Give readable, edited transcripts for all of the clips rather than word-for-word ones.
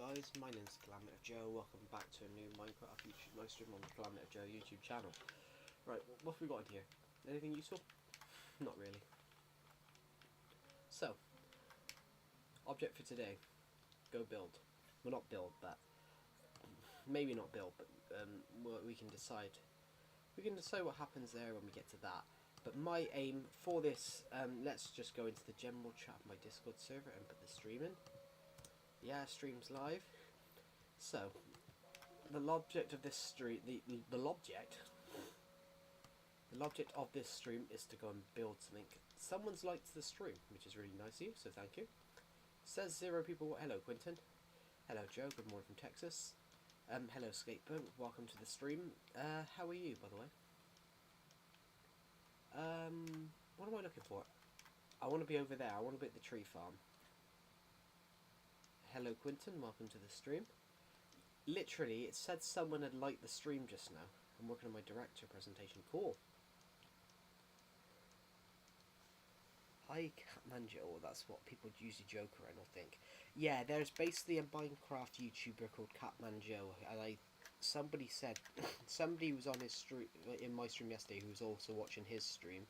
guys, my name's Calamity of Joe. Welcome back to a new Minecraft YouTube live stream on the Calamity of Joe YouTube channel. Right, what have we got in here? Anything useful? Not really. So, object for today. Go build. Well, not build, but maybe not build, but we can decide. We can decide what happens there when we get to that. But my aim for this, let's just go into the general chat of my Discord server and put the stream in. Yeah, stream's live. So, the object of this stream, the object of this stream is to go and build something. Someone's liked the stream, which is really nice of you, so thank you. Says 0 people. Hello, Quinton. Hello, Joe. Good morning from Texas. Hello, Skateboat. Welcome to the stream. How are you, by the way? What am I looking for? I want to be over there. I want to be at the tree farm. Hello, Quinton. Welcome to the stream. Literally, it said someone had liked the stream just now. I'm working on my director presentation. Cool. Hi, Catmanja. Oh, that's what people usually joke around, I think. Yeah, there's basically a Minecraft YouTuber called Catmanjo, and somebody said, somebody was on his stream, in my stream yesterday, who was also watching his stream,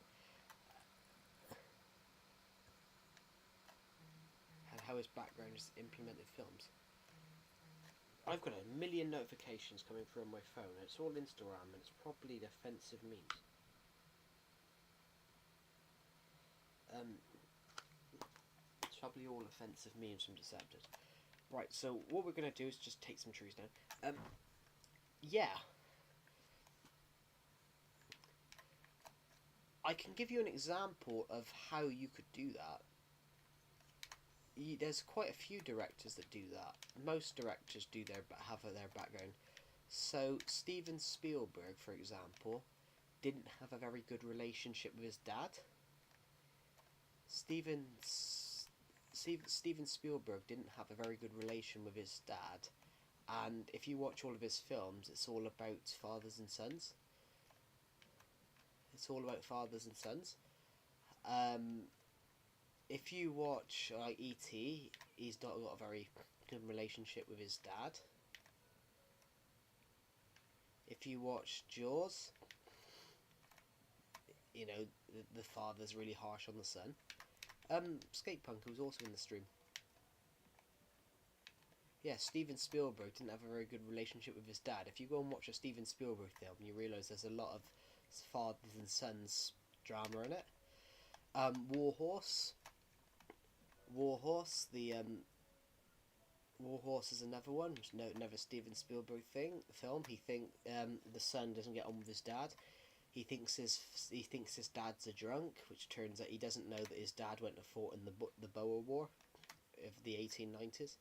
and how his background is implemented films. I've got a million notifications coming through on my phone, and it's all Instagram, and it's probably the offensive memes. It's probably all offensive memes from Decepted. Right, so what we're going to do is just take some trees down. Yeah. I can give you an example of how you could do that. There's quite a few directors that do that. Most directors do have their background. So Steven Spielberg, for example, didn't have a very good relationship with his dad. Steven Spielberg didn't have a very good relation with his dad, and if you watch all of his films, it's all about fathers and sons. It's all about fathers and sons. If you watch like E.T., he's not got a very good relationship with his dad. If you watch Jaws, you know, the father's really harsh on the son. Skatepunk, who was also in the stream. Yeah, Steven Spielberg didn't have a very good relationship with his dad. If you go and watch a Steven Spielberg film, you realise there's a lot of fathers and sons drama in it. Warhorse, Warhorse is another one. Another Steven Spielberg film. He the son doesn't get on with his dad. He thinks his dad's a drunk, which turns out he doesn't know that his dad went to fought in the Boer War of the 1890s.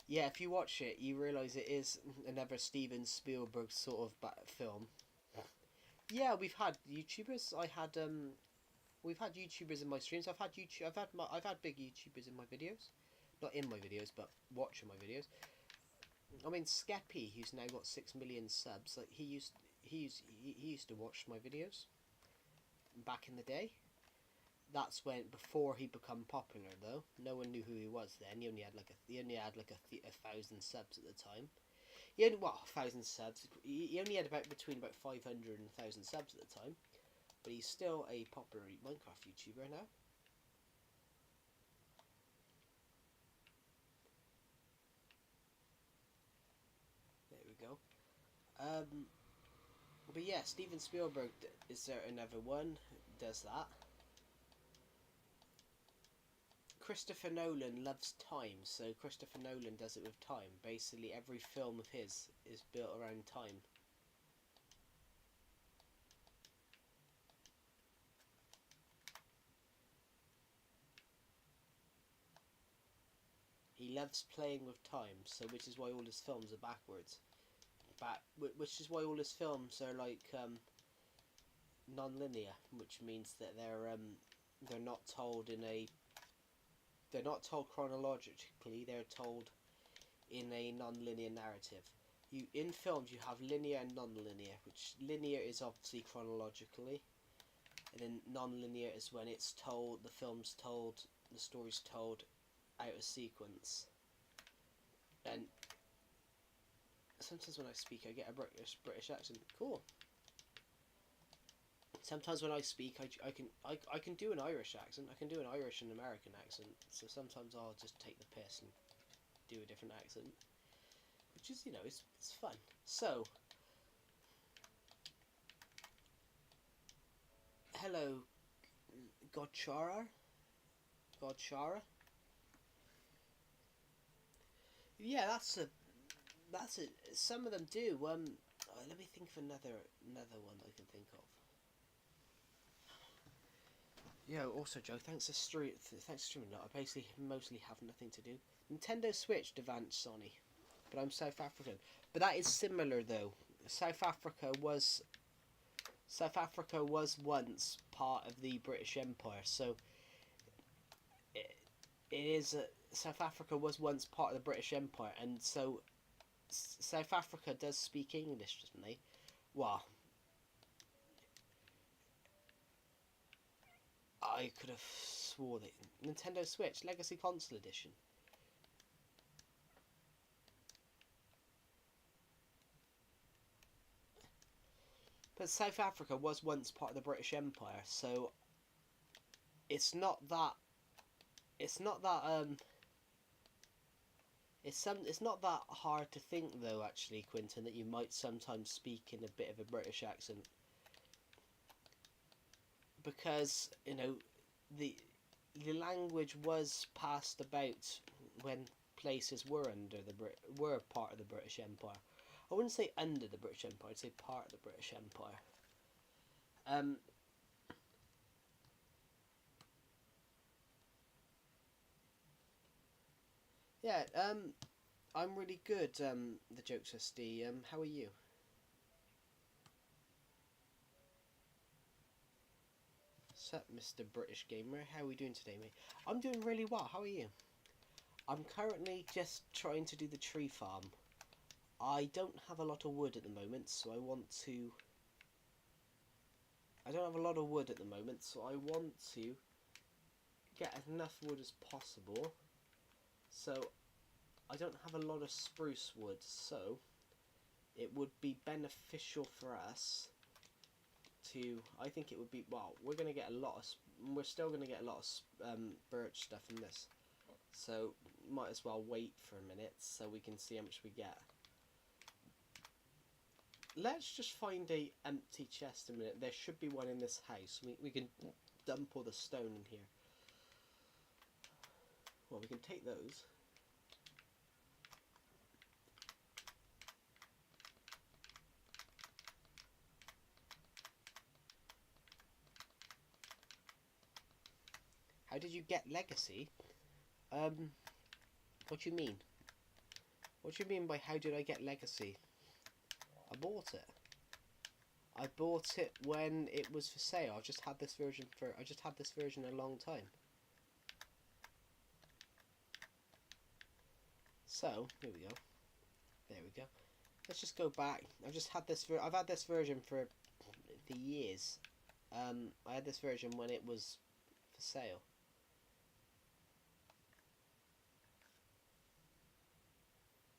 Yeah, if you watch it, you realise it is another Steven Spielberg sort of film. Yeah, we've had YouTubers. We've had YouTubers in my streams. I've had big YouTubers in my videos, not in my videos, but watching my videos. I mean, Skeppy, who's now got 6 million subs, like he used to watch my videos back in the day. That's before he become popular, though. No one knew who he was then. He only had like 1,000 subs at the time. 1,000 subs. He only had between 500 and 1,000 subs at the time, but he's still a popular Minecraft YouTuber now. There we go. But yeah, Steven Spielberg is there another one does that. Christopher Nolan loves time, so Christopher Nolan does it with time. Basically, every film of his is built around time. He loves playing with time, so which is why all his films are backwards. Which is why all his films are like non-linear, which means that they're not told they're not told chronologically. They're told in a non-linear narrative. In films you have linear and non-linear, which linear is obviously chronologically, and then non-linear is when it's told, the film's told the story's told out of sequence. And sometimes when I speak, I get a British accent. Cool. Sometimes when I speak, I can do an Irish accent. I can do an Irish and American accent. So sometimes I'll just take the piss and do a different accent, which is, you know, it's fun. So, hello, Godchara. Yeah, that's a. Some of them do. Let me think of another one I can think of. Yeah. Also, Joe, thanks for streaming. I basically mostly have nothing to do. Nintendo Switch, Devant Sony, but I'm South African. But that is similar though. South Africa was once part of the British Empire, so it is. South Africa was once part of the British Empire, and so South Africa does speak English, doesn't they? Well, I could have swore that Nintendo Switch Legacy Console Edition. But South Africa was once part of the British Empire, so it's not that. It's not that. It's not that hard to think though, actually, Quinton, that you might sometimes speak in a bit of a British accent, because you know the language was passed about when places were were part of the British Empire. I wouldn't say under the British Empire. I'd say part of the British Empire. Yeah. I'm really good. The jokes SD. How are you? Sup, Mr. British Gamer? How are we doing today, mate? I'm doing really well. How are you? I'm currently just trying to do the tree farm. I don't have a lot of wood at the moment, so I want to... I don't have a lot of wood at the moment, so I want to get enough wood as possible. So, I don't have a lot of spruce wood, so it would be beneficial for us to... I think it would be... Well, we're going to get a lot of... We're still going to get a lot of birch stuff in this. So, might as well wait for a minute so we can see how much we get. Let's just find a empty chest a minute. There should be one in this house. We can dump all the stone in here. Well, we can take those. How did you get legacy? What do you mean? What do you mean by how did I get legacy? I bought it. I bought it when it was for sale. I just had this version a long time. So here we go. There we go. Let's just go back. I've had this version for years. I had this version when it was for sale.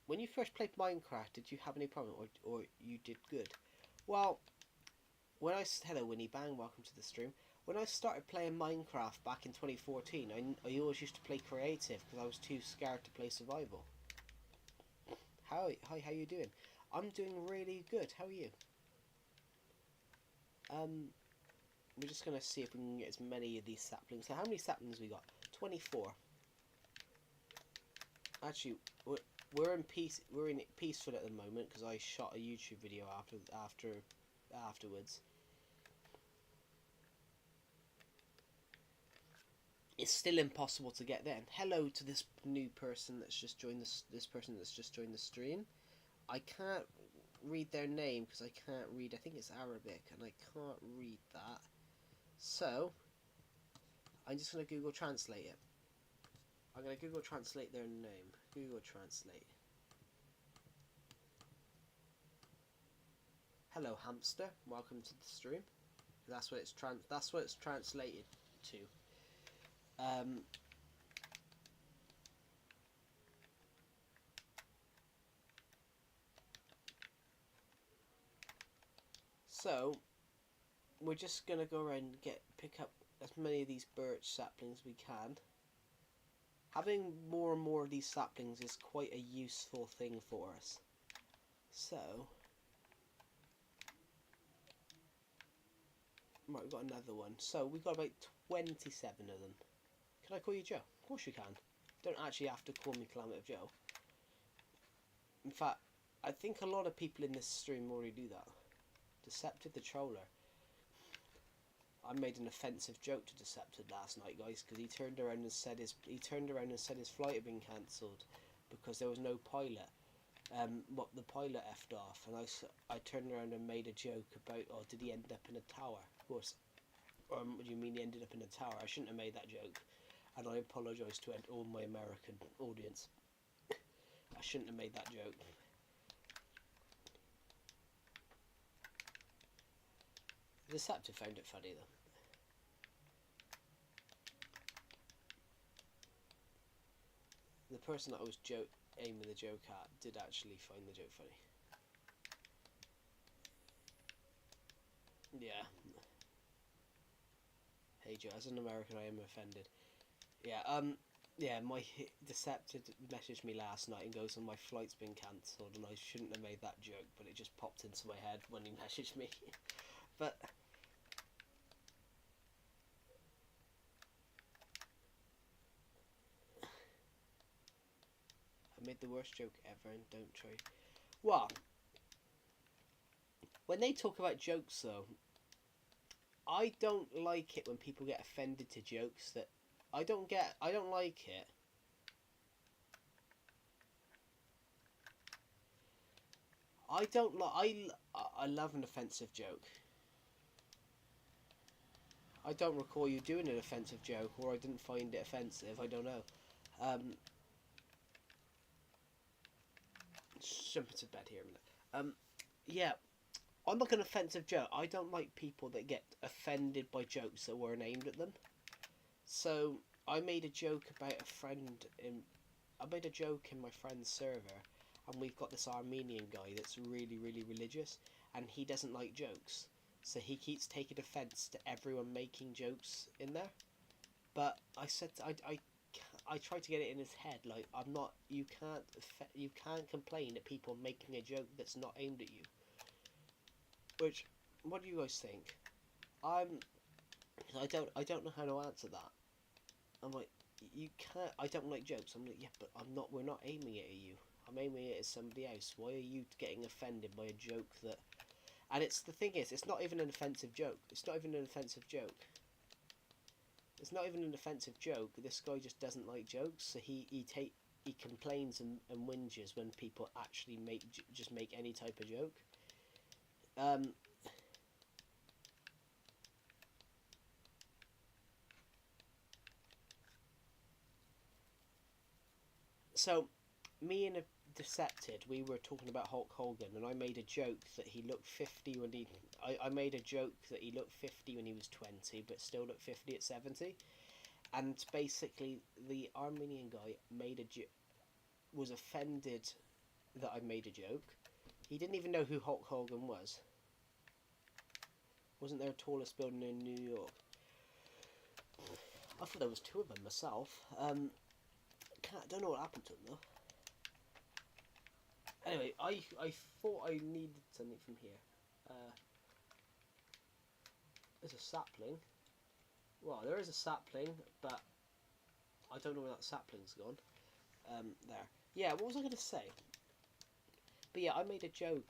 When you first played Minecraft, did you have any problem, or you did good? Well, hello Winnie Bang, welcome to the stream. When I started playing Minecraft back in 2014, I always used to play creative because I was too scared to play survival. Hi, how you doing? I'm doing really good. How are you? We're just gonna see if we can get as many of these saplings. So how many saplings we got? 24. Actually, we're in peace. We're in peaceful at the moment because I shot a YouTube video afterwards. It's still impossible to get there. And hello to this new person that's just joined this person that's just joined the stream. I can't read their name because I can't read. I think it's Arabic, and I can't read that. So I'm just gonna Google Translate it. I'm gonna Google Translate their name. Google Translate. Hello, hamster. Welcome to the stream. That's what it's translated to. So we're just gonna go around and pick up as many of these birch saplings we can. Having more and more of these saplings is quite a useful thing for us. So, right, we've got another one. So we've got about 27 of them. Can I call you Joe? Of course you can. Don't actually have to call me Calamity Joe. In fact, I think a lot of people in this stream already do that. Deceptive the Troller. I made an offensive joke to Deceptive last night, guys, because he turned around and said his flight had been cancelled because there was no pilot. The pilot effed off, and I turned around and made a joke about, oh, did he end up in a tower? Of course. What do you mean he ended up in a tower? I shouldn't have made that joke, and I apologise to all my American audience. I shouldn't have made that joke. Deceptive found it funny though. The person that I was aiming the joke at did actually find the joke funny. Yeah. Hey Joe, as an American I am offended. Yeah, my Deceptive messaged me last night and goes, my flight's been cancelled, and I shouldn't have made that joke, but it just popped into my head when he messaged me. But I made the worst joke ever, and don't try. Well, when they talk about jokes though, I don't like it when people get offended to jokes that I don't like it. I love an offensive joke. I don't recall you doing an offensive joke, or I didn't find it offensive. I don't know. Jump into bed here a minute. Yeah, I'm like an offensive joke. I don't like people that get offended by jokes that weren't aimed at them. So I made a joke about I made a joke in my friend's server, and we've got this Armenian guy that's really, really religious, and he doesn't like jokes. So he keeps taking offence to everyone making jokes in there. But I said I tried to get it in his head, like, you can't complain at people making a joke that's not aimed at you. Which, what do you guys think? I don't know how to answer that. I'm like, you can't. I don't like jokes. I'm like, yeah, but we're not aiming it at you. I'm aiming it at somebody else. Why are you getting offended by a joke that? And the thing is, it's not even an offensive joke. It's not even an offensive joke. It's not even an offensive joke. This guy just doesn't like jokes, so he complains and whinges when people actually make any type of joke. So, me and a Decepted, we were talking about Hulk Hogan, and I made a joke that he looked 50 when he. I made a joke that he looked 50 when he was 20, but still looked 50 at 70. And basically, the Armenian guy was offended that I made a joke. He didn't even know who Hulk Hogan was. Wasn't there a tallest building in New York? I thought there was two of them myself. Don't know what happened to them though. Anyway, I thought I needed something from here. There's a sapling. Well, there is a sapling, but I don't know where that sapling's gone. There. Yeah, what was I going to say? But yeah, I made a joke.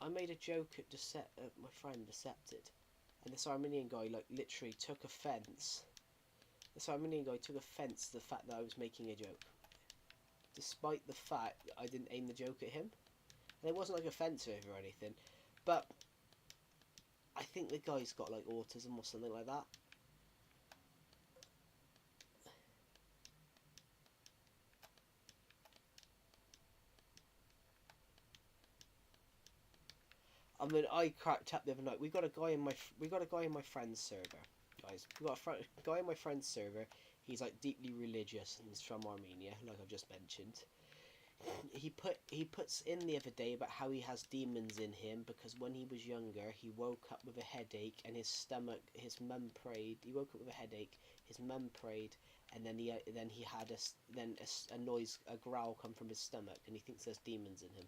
I made a joke at my friend Decepted, and this Armenian guy literally took offence. This Armenian guy took offence to the fact that I was making a joke, despite the fact that I didn't aim the joke at him. And it wasn't offensive or anything, but I think the guy's got autism or something like that. I mean, I cracked up the other night. We got a guy in my friend's server, guys. We got a guy in my friend's server. He's deeply religious and he's from Armenia, like I've just mentioned. he puts in the other day about how he has demons in him because when he was younger he woke up with a headache and his mum prayed. He woke up with a headache. His mum prayed, and then he had a noise, a growl come from his stomach, and he thinks there's demons in him.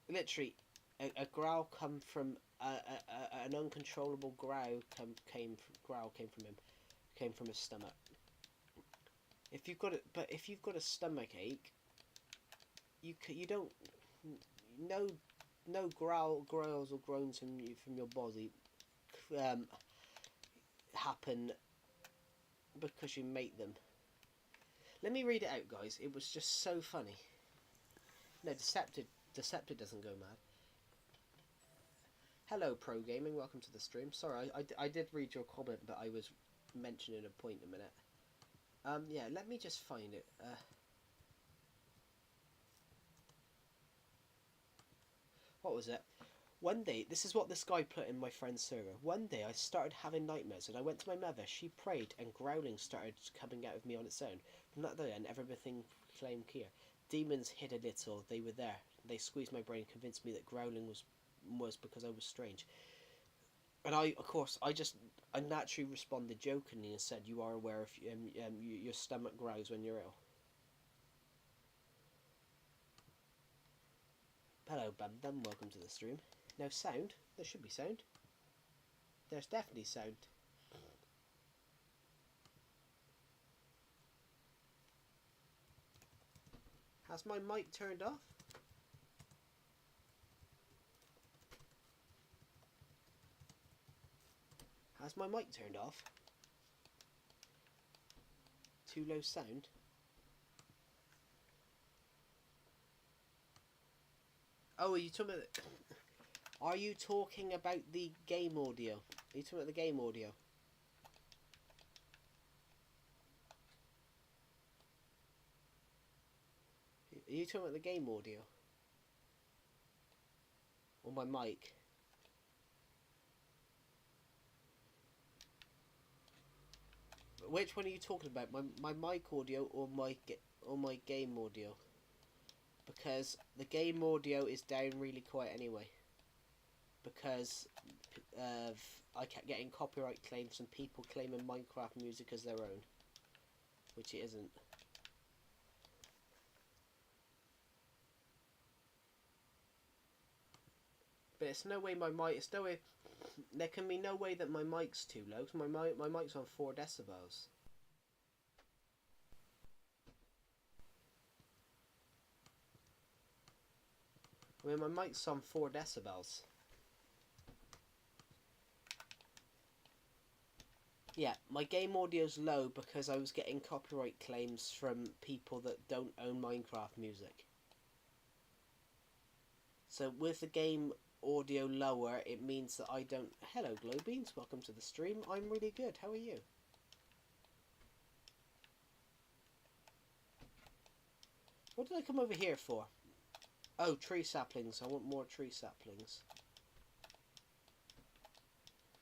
Literally, a growl come from an uncontrollable growl came from him, came from his stomach. If you've got a stomach ache, you don't no growls or groans from your body happen because you make them. Let me read it out, guys. It was just so funny. No, Deceptive doesn't go mad. Hello, Pro Gaming. Welcome to the stream. Sorry, I did read your comment, but I was mentioning a point a minute. Yeah, let me just find it. What was it? One day, this is what this guy put in my friend's server. One day I started having nightmares and I went to my mother. She prayed and growling started coming out of me on its own. From that day on, everything became clear. Demons hid a little. They were there. They squeezed my brain and convinced me that growling was because I was strange. And I naturally responded jokingly and said, "You are aware if your stomach growls when you're ill." Hello, Bum Bum. Welcome to the stream. No sound. There should be sound. There's definitely sound. Has my mic turned off? Has my mic turned off? Too low sound? Oh, are you talking about the game audio? Are you talking about the game audio? Are you talking about the game audio? Or my mic? Which one are you talking about? My mic audio or my game audio? Because the game audio is down really quiet anyway. Because I kept getting copyright claims and people claiming Minecraft music as their own, which it isn't. But it's no way my mic. It's no way. There can be no way that my mic's too low. Cause my mic's on 4 decibels. I mean, my mic's on 4 decibels. Yeah, my game audio's low because I was getting copyright claims from people that don't own Minecraft music. So with the game audio lower, it means that I don't... Hello, Glowbeans. Welcome to the stream. I'm really good. How are you? What did I come over here for? Oh, tree saplings. I want more tree saplings.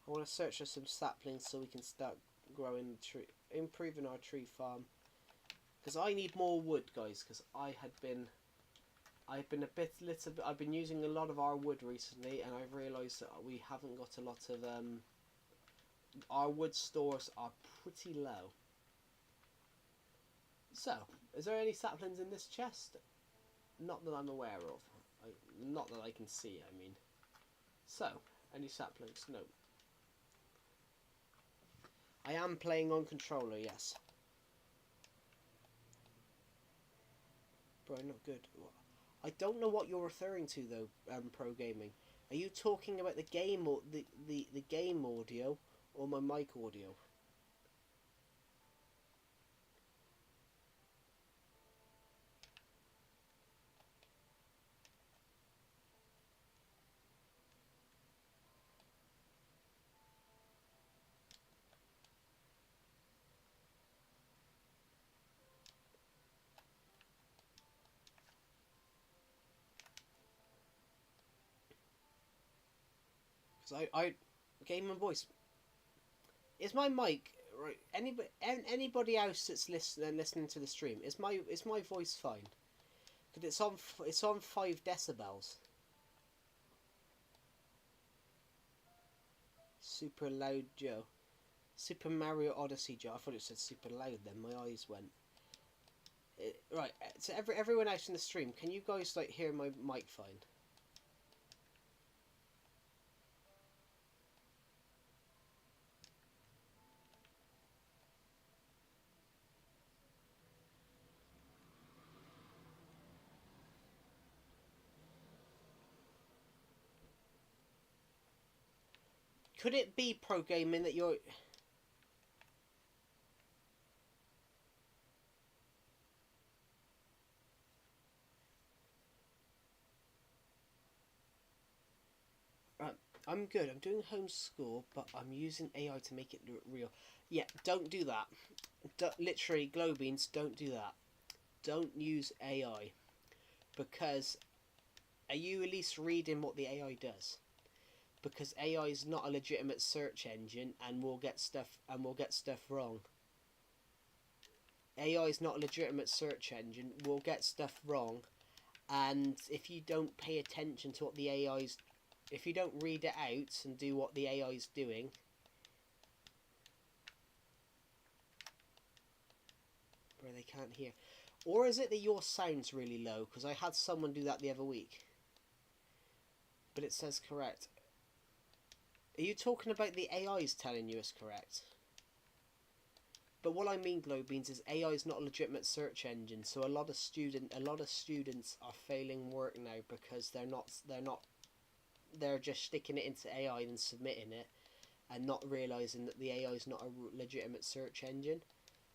I want to search for some saplings so we can start growing the tree, improving our tree farm. Because I need more wood, guys. Because I've been using a lot of our wood recently, and I've realised that we haven't got a lot of our wood stores are pretty low. So, is there any saplings in this chest? Not that I'm aware of. Not that I can see, I mean. So, any saplings? No. I am playing on controller, yes. Bro, not good. I don't know what you're referring to though, Pro Gaming. Are you talking about the game or the game audio or my mic audio? Because I Game and Voice. Is my mic right. Anybody else that's listening to the stream, is my voice fine? Because it's on 5 decibels. Super loud Joe. Super Mario Odyssey Joe. I thought it said super loud then. My eyes went. Right. So everyone else in the stream, can you guys like hear my mic fine? Could it be pro gaming that you're... I'm good. I'm doing homeschool, but I'm using AI to make it real. Yeah, don't do that. Literally, Glowbeans, don't do that. Don't use AI. Because are you at least reading what the AI does? Because AI is not a legitimate search engine and will get stuff wrong. AI is not a legitimate search engine, will get stuff wrong, and if you don't pay attention to what the AI's, if you don't read it out and do what the AI's doing, where they can't hear. Or is it that your sound's really low? Because I had someone do that the other week. But it says correct. Are you talking about the AI's telling you it's correct? But what I mean, Glowbeans, is AI is not a legitimate search engine, so a lot of students are failing work now because they're just sticking it into AI and submitting it, and not realizing that the AI is not a legitimate search engine.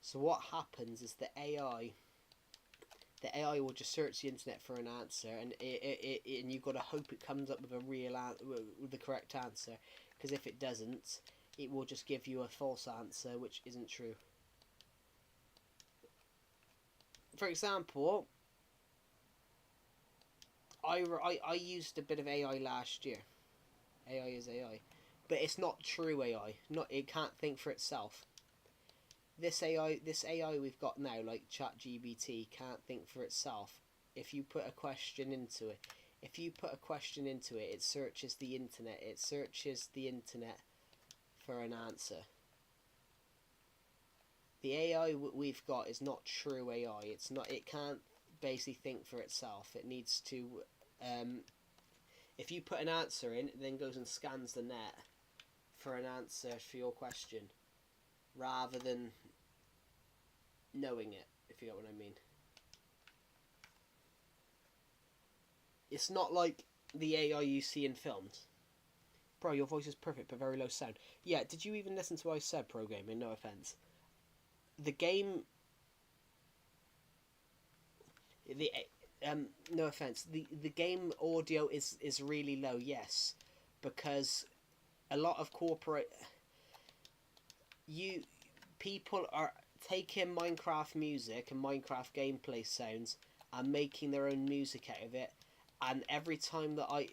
So what happens is the AI will just search the internet for an answer, and and you've got to hope it comes up with with the correct answer, because if it doesn't, it will just give you a false answer, which isn't true. For example, I used a bit of AI last year. AI is AI, but it's not true AI. It can't think for itself. This AI we've got now, like ChatGPT, can't think for itself. If you put a question into it, it searches the internet. It searches the internet for an answer. The AI we've got is not true AI. It's not. It can't basically think for itself. It needs to. If you put an answer in, it then goes and scans the net for an answer for your question, rather than knowing it, if you get what I mean. It's not like the AI you see in films. Bro, your voice is perfect but very low sound. Yeah, did you even listen to what I said, pro gaming? No offense. The game... no offense. The game audio is really low, yes. Because a lot of people are taking Minecraft music and Minecraft gameplay sounds and making their own music out of it, and every time that I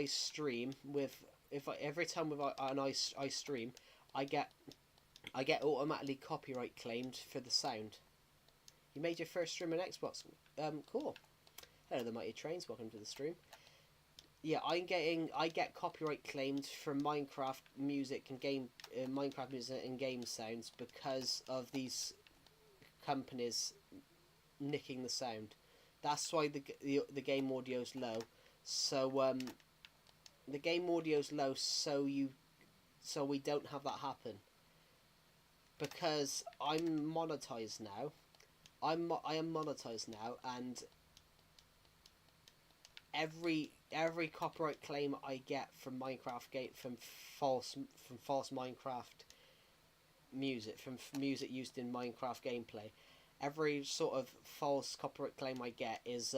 stream I stream, I get automatically copyright claimed for the sound. You made your first stream on Xbox. Cool. Hello, the Mighty Trains. Welcome to the stream. Yeah, I get copyright claimed for Minecraft music and game sounds because of these companies nicking the sound. That's why the game audio's low. So the game audio's low, so we don't have that happen. Because I'm monetized now. I am monetized now, and every copyright claim I get from false Minecraft music, from music used in Minecraft gameplay, every sort of false copyright claim I get is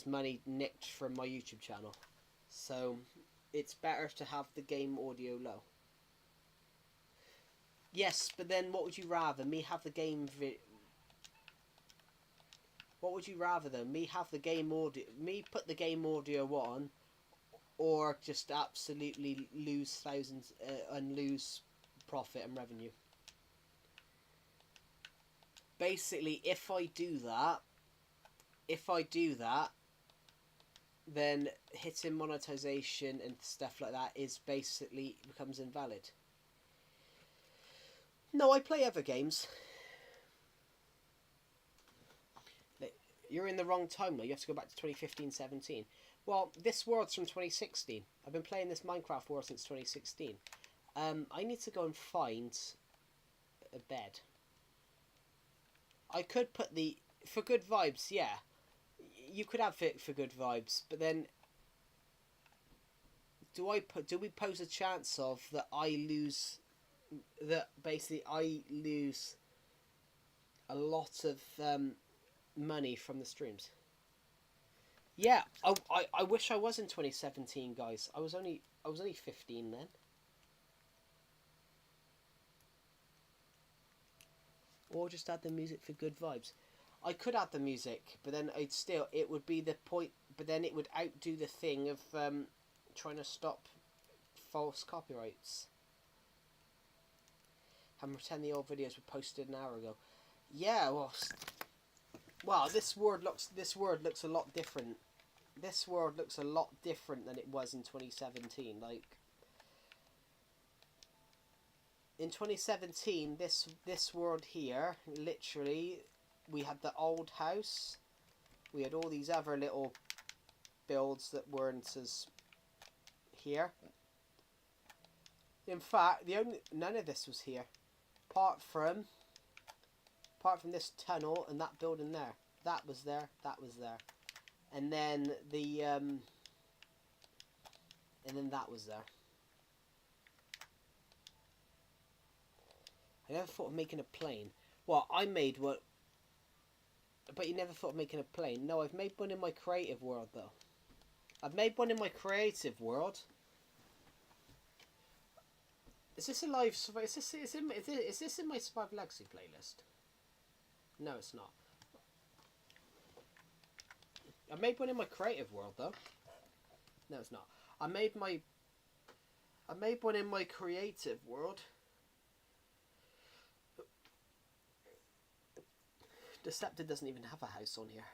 money nicked from my YouTube channel. So it's better to have the game audio low. Yes, but then what would you rather? Me have the game What would you rather though? Me have the game audio, me put the game audio on, or just absolutely lose thousands and lose profit and revenue. Basically, if I do that, then hitting monetization and stuff like that is basically becomes invalid. No, I play other games. You're in the wrong time now. You have to go back to 2015-17. Well, this world's from 2016. I've been playing this Minecraft world since 2016. I need to go and find a bed. I could put the... For good vibes, yeah. You could have it for good vibes, but then... Do we pose a chance of that I lose... That basically I lose a lot of money from the streams? Yeah, I wish I was in 2017, guys. I was only 15 then. Or just add the music for good vibes. I could add the music, but then it would be the point, but then it would outdo the thing of trying to stop false copyrights. And pretend the old videos were posted an hour ago. Yeah, well, this world looks a lot different. This world looks a lot different than it was in 2017. Like, in 2017, this world here, literally, we had the old house. We had all these other little builds that weren't as here. In fact, none of this was here, apart from this tunnel and that building there. That was there. That was there. And then and then that was there. I never thought of making a plane. Well, I made one. But you never thought of making a plane. No, I've made one in my creative world, though. I've made one in my creative world. Is this a live... Is this in my Survival Legacy playlist? No, it's not. I made one in my creative world, though. No, it's not. I made one in my creative world. Deceptor doesn't even have a house on here.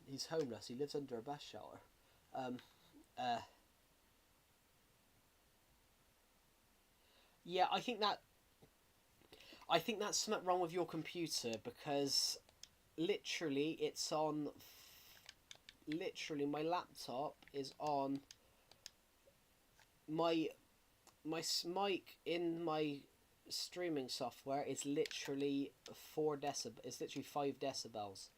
He's homeless. He lives under a bus shelter. Yeah, I think that's something wrong with your computer, because literally it's on. Literally, my laptop is on. My mic in my streaming software is literally 4 decibels. It's literally 5 decibels.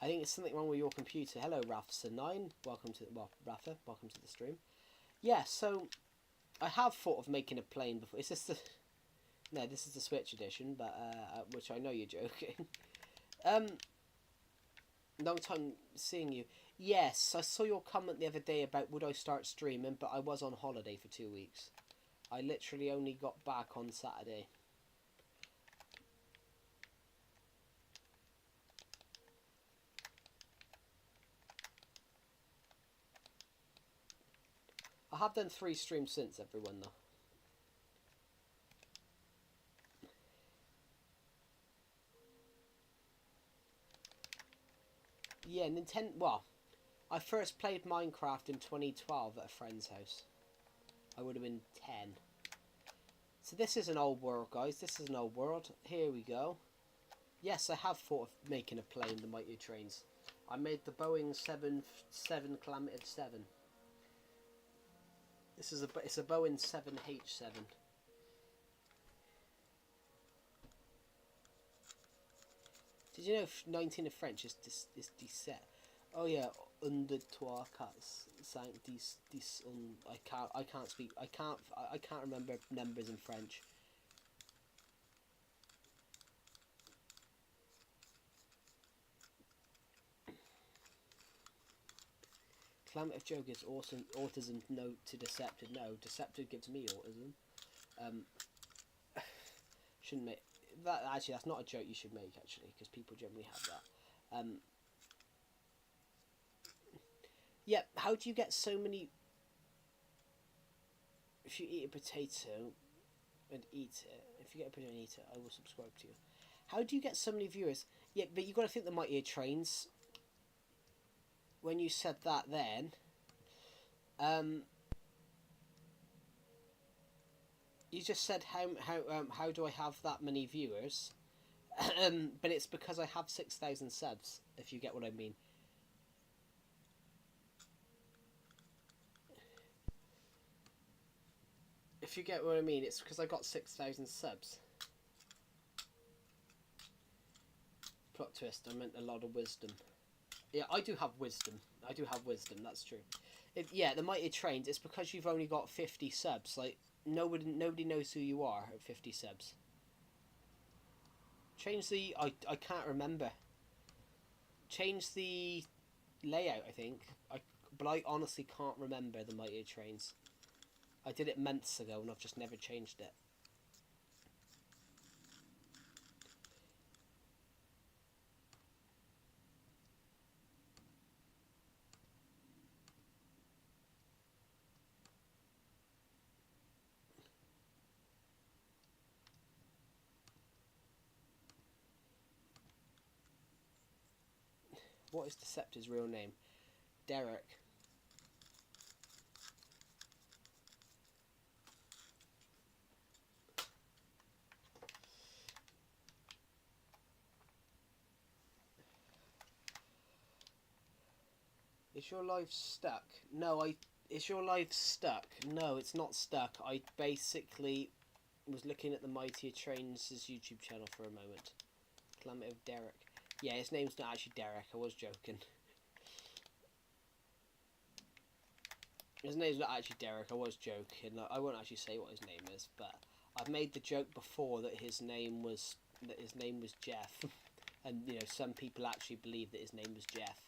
I think it's something wrong with your computer. Hello, Rafsa9. Welcome to Rafa. Welcome to the stream. Yeah, so I have thought of making a plane before. Is this the? No, this is the Switch edition, but which I know you're joking. Long time seeing you. Yes, I saw your comment the other day about would I start streaming, but I was on holiday for 2 weeks. I literally only got back on Saturday. I have done 3 streams since, everyone, though. Yeah, Nintendo... Well, I first played Minecraft in 2012 at a friend's house. I would have been 10. So this is an old world, guys. This is an old world. Here we go. Yes, I have thought of making a plane, the Mighty Trains. I made the Boeing 7 Calamity 7. It's a Boeing 7H7. Did you know 19 in French is 17? Oh yeah, under trois quatre cinq dix I can't speak. I can't remember numbers in French. Calamity of Joe gives autism no to Deceptive. No, Deceptive gives me autism. Shouldn't make that. Actually, that's not a joke you should make, actually, because people generally have that. Yeah, how do you get so many If you eat a potato and eat it, if you get a potato and eat it, I will subscribe to you. How do you get so many viewers? Yeah, but you got to think the Mighty Trains. When you said that, then, you just said how do I have that many viewers? But it's because I have 6,000 subs. If you get what I mean. If you get what I mean, it's because I got 6,000 subs. Plot twist, I meant a lot of wisdom. Yeah, I do have wisdom. I do have wisdom, that's true. Yeah, the Mighty Trains, it's because you've only got 50 subs. Like, nobody knows who you are at 50 subs. Change the... I can't remember. Change the layout, I think. But I honestly can't remember the Mighty Trains. I did it months ago and I've just never changed it. What is Deceptor's real name? Derek. Is your life stuck? No, Is your life stuck? No, it's not stuck. I basically was looking at the Mightier Trains' YouTube channel for a moment. Calamity of Derek. Yeah, his name's not actually Derek. I was joking. His name's not actually Derek. I was joking. I won't actually say what his name is, but I've made the joke before that his name was Jeff, and you know some people actually believe that his name was Jeff.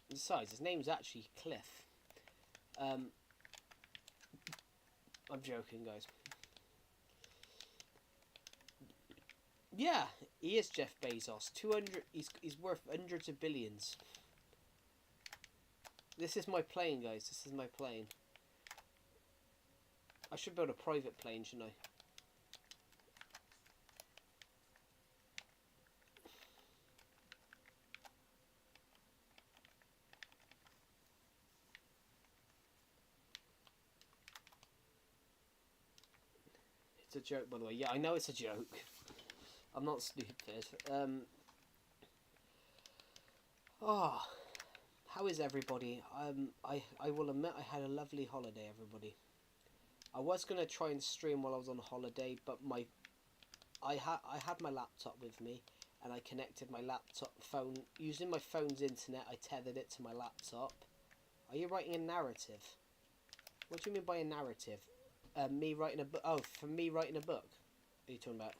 Besides, his name's actually Cliff. I'm joking, guys. Yeah, he is Jeff Bezos. 200. He's worth hundreds of billions. This is my plane, guys. This is my plane. I should build a private plane, shouldn't I? It's a joke, by the way. Yeah, I know it's a joke. I'm not stupid. Oh, how is everybody? I will admit I had a lovely holiday, everybody. I was gonna try and stream while I was on holiday, but I had my laptop with me, and I connected my laptop phone using my phone's internet. I tethered it to my laptop. Are you writing a narrative? What do you mean by a narrative? Me writing a book. Oh, for me writing a book. What are you talking about?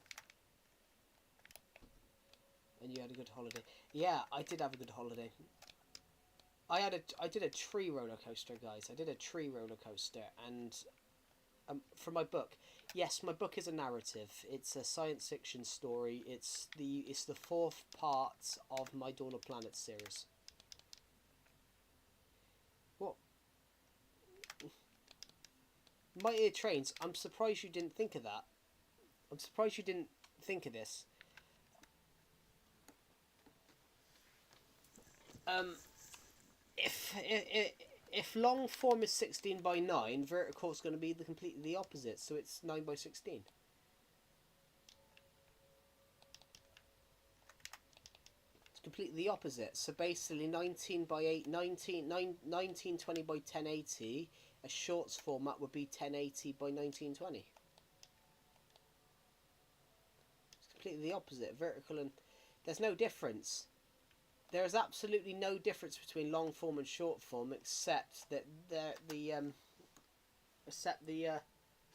And you had a good holiday. Yeah, I did have a good holiday. I did a tree roller coaster, guys. I did a tree roller coaster, and for my book, yes, my book is a narrative. It's a science fiction story. It's the fourth part of my Dawn of Planets series. What? Mighty Trains. I'm surprised you didn't think of that. I'm surprised you didn't think of this. If long form is 16 by 9, vertical is going to be completely the opposite. So it's 9 by 16. It's completely the opposite. So basically 19 by 8, 1920 by 1080. A shorts format would be 1080 by 1920. It's completely the opposite. Vertical and there's no difference. There is absolutely no difference between long form and short form, except that the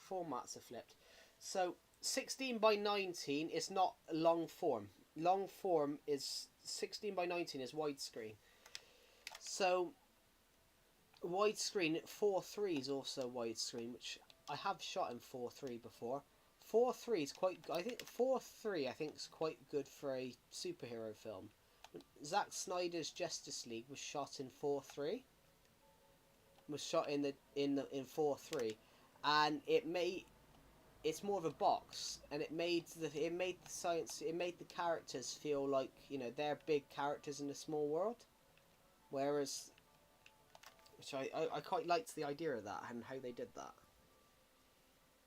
formats are flipped. So 16 by 19 is not long form. Long form is 16 by 19 is widescreen. So widescreen 4:3 is also widescreen, which I have shot in 4:3 before. 4-3 is quite. I think 4-3. I think is quite good for a superhero film. Zack Snyder's Justice League was shot in 4-3. Was shot in 4-3, and it's more of a box, and it made the characters feel like, you know, they're big characters in a small world, whereas, which I quite liked the idea of that and how they did that.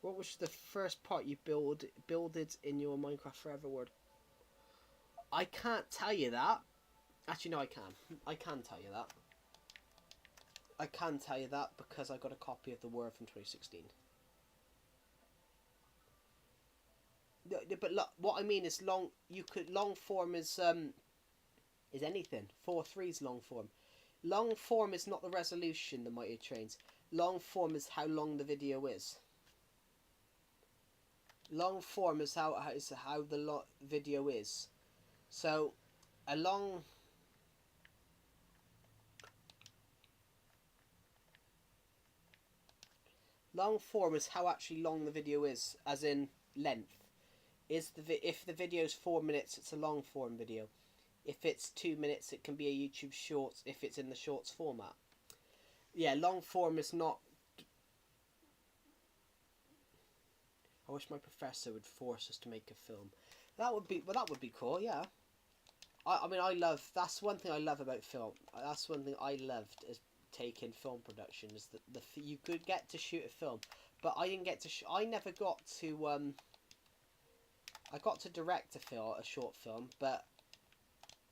What was the first part you builded in your Minecraft Forever world? I can't tell you that. Actually, no, I can. I can tell you that. I can tell you that because I got a copy of the Word from 2016. But look, what I mean is long. Long form is anything. 4-3 is long form. Long form is not the resolution, the Mighty Trains. Long form is how long the video is. Long form is how the video is. So a long form is how actually long the video is, as in length. If the video is 4 minutes, it's a long form video. If it's 2 minutes, it can be a YouTube Shorts if it's in the Shorts format. Yeah, long form is not. I wish my professor would force us to make a film. That would be cool. Yeah. I mean, that's one thing I love about film. That's one thing I loved as taking film production, is that you could get to shoot a film, but I didn't get to. I never got to. I got to direct a short film, but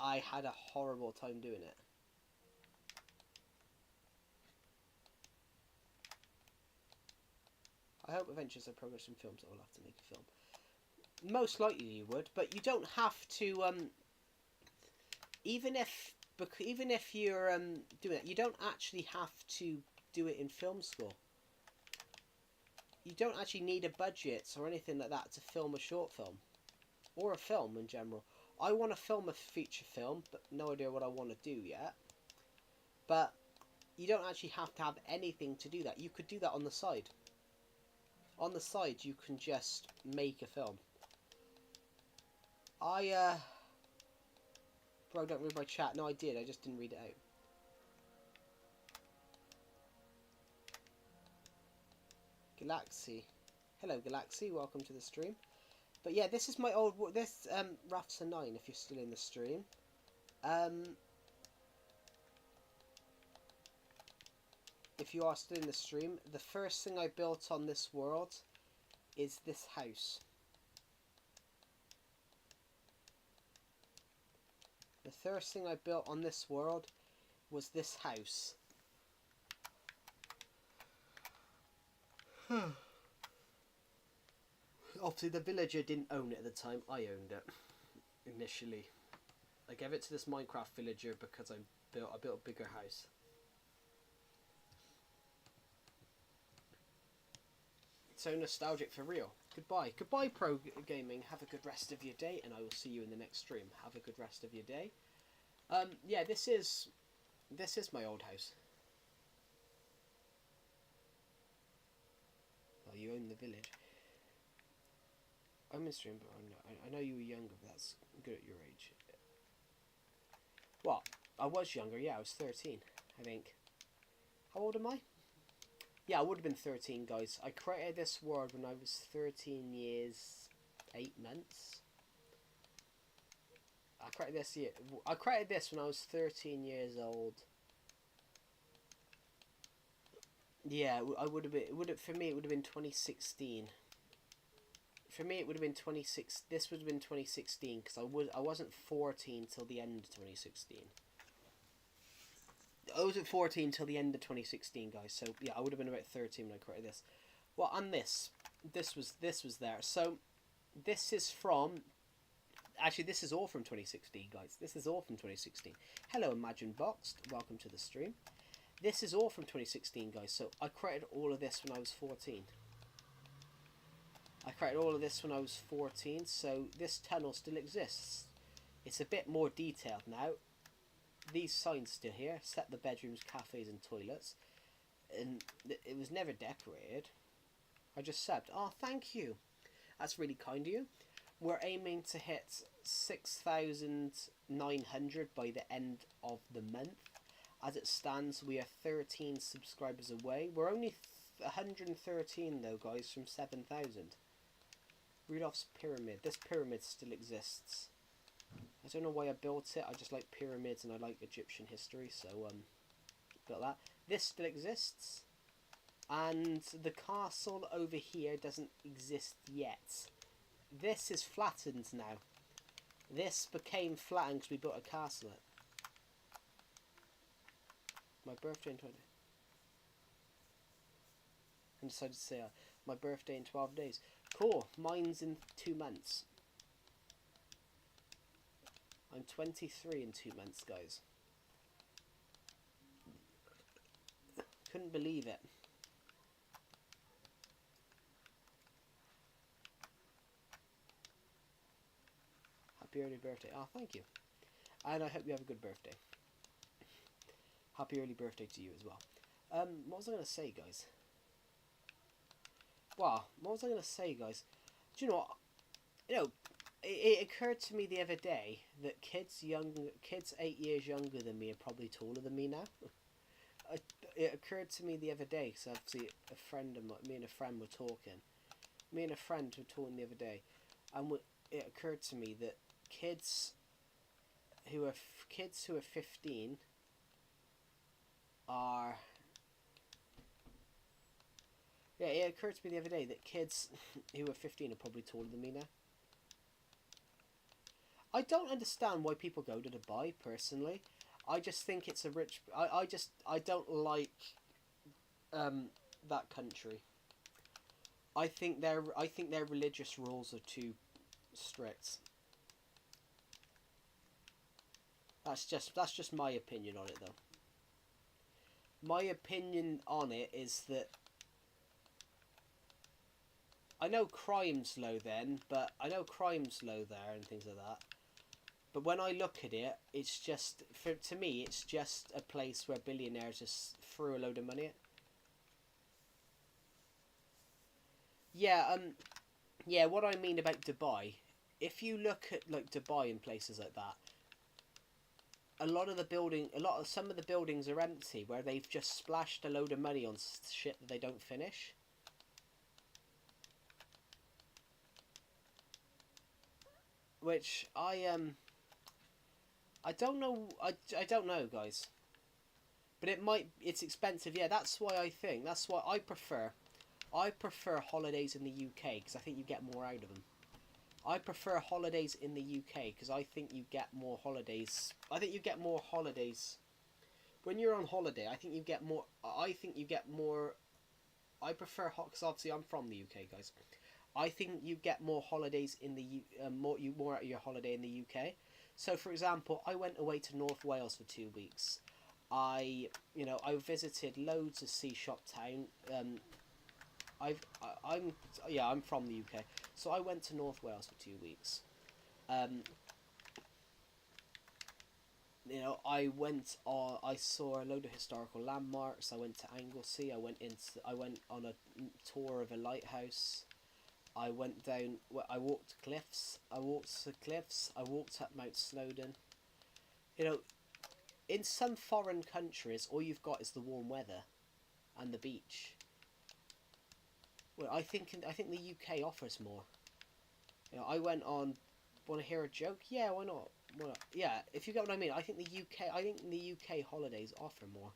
I had a horrible time doing it. I hope Adventures of Progress in Films I will have to make a film. Most likely you would, but you don't have to. Even if you're doing it, you don't actually have to do it in film school. You don't actually need a budget or anything like that to film a short film, or a film in general. I want to film a feature film, but no idea what I want to do yet. But you don't actually have to have anything to do that. You could do that on the side. On the side, you can just make a film. Bro, don't read my chat. No, I did. I just didn't read it out. Galaxy. Hello, Galaxy. Welcome to the stream. But yeah, this is my old... This, Rafts9, if you're still in the stream. If you are still in the stream, the first thing I built on this world is this house. The first thing I built on this world was this house. Obviously, the villager didn't own it at the time. I owned it initially. I gave it to this Minecraft villager because I built a bigger house. So nostalgic for real. Goodbye. Goodbye, Pro Gaming. Have a good rest of your day, and I will see you in the next stream. Have a good rest of your day. Yeah, this is my old house. Oh, you own the village. I'm in stream, but I know you were younger, but that's good at your age. Well, I was younger, yeah, I was 13, I think. How old am I? Yeah, I would have been 13, guys. I created this world when I was 13 years, 8 months. I created this when I was 13 years old. Yeah, I would have been. For me, it would have been 2016. For me, it would have been 26. This would have been 2016 because I wasn't 14 till the end of 2016. I wasn't 14 till the end of 2016, guys. So yeah, I would have been about 13 when I created this. Well, and this was there. So this is from. Actually, this is all from 2016, guys. This is all from 2016. Hello, Imagine Boxed. Welcome to the stream. This is all from 2016, guys. So I created all of this when I was 14. I created all of this when I was 14, so this tunnel still exists. It's a bit more detailed now. These signs still here. Set the bedrooms, cafes and toilets. And it was never decorated. I just said, oh, thank you. That's really kind of you. We're aiming to hit 6,900 by the end of the month. As it stands, we are 13 subscribers away. We're only 113 though, guys, from 7,000. Rudolph's Pyramid. This pyramid still exists. I don't know why I built it. I just like pyramids and I like Egyptian history, so built that. This still exists. And the castle over here doesn't exist yet. This is flattened now. This became flattened because we built a castle. My birthday in 20. I decided to say my birthday in 12 days. Cool. Mine's in 2 months. I'm 23 in 2 months, guys. Couldn't believe it. Happy early birthday. Oh, thank you. And I hope you have a good birthday. Happy early birthday to you as well. What was I going to say, guys? Wow, what was I going to say, guys? Do you know what? You know, it occurred to me the other day that kids 8 years younger than me are probably taller than me now. It occurred to me the other day, because obviously me and a friend were talking. Me and a friend were talking the other day, and it occurred to me that kids who are 15 are... Yeah, it occurred to me the other day that kids who are 15 are probably taller than me now. I don't understand why people go to Dubai, personally. I just think it's a rich... I don't like that country. I think their religious rules are too strict. That's just my opinion on it, though. My opinion on it is that I know crime's low then, but I know crime's low there and things like that. But when I look at it, it's just, to me, it's just a place where billionaires just threw a load of money at. Yeah, yeah, what I mean about Dubai, if you look at, like, Dubai and places like that, some of the buildings are empty, where they've just splashed a load of money on shit that they don't finish. Which I don't know. I don't know, guys. But it's expensive. Yeah, that's why I prefer holidays in the UK, because I think you get more out of them. I prefer holidays in the UK because I think you get more holidays. When you're on holiday. I think you get more. I prefer because obviously I'm from the UK, guys. I think you get more holidays in the more out of your holiday in the UK. So, for example, I went away to North Wales for 2 weeks. I visited loads of sea shop town. I'm from the UK, so I went to North Wales for 2 weeks. I saw a load of historical landmarks. I went to Anglesey. I went on a tour of a lighthouse. I went down. I walked cliffs. I walked up Mount Snowdon. In some foreign countries, all you've got is the warm weather, and the beach. Well, I think the UK offers more. I went on. Want to hear a joke? Yeah, why not? Yeah, if you get what I mean. I think the UK holidays offer more.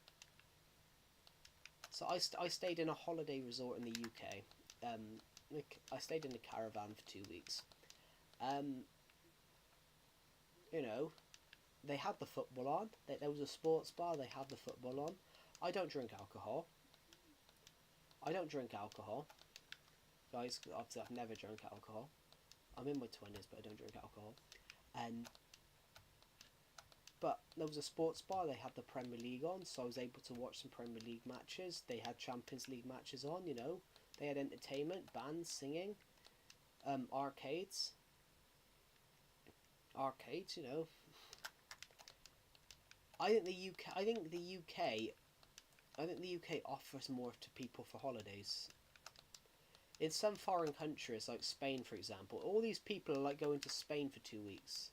So I stayed in a holiday resort in the UK. I stayed in a caravan for 2 weeks. They had the football on. There was a sports bar. They had the football on. I don't drink alcohol. Guys, obviously I've never drank alcohol. I'm in my 20s, but I don't drink alcohol. But there was a sports bar. They had the Premier League on, so I was able to watch some Premier League matches. They had Champions League matches on, They had entertainment, bands singing, arcades. I think the UK offers more to people for holidays. In some foreign countries, like Spain, for example, all these people are like going to Spain for 2 weeks.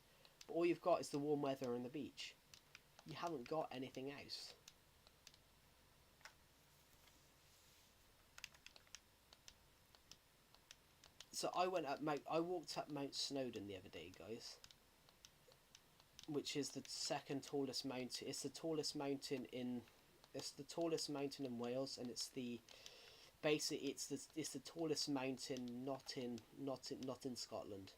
But all you've got is the warm weather and the beach. You haven't got anything else. So I walked up Mount Snowdon the other day, guys. Which is the second tallest mountain. It's the tallest mountain in... It's the tallest mountain in Wales, and it's the... Basically, it's the tallest mountain not in Scotland.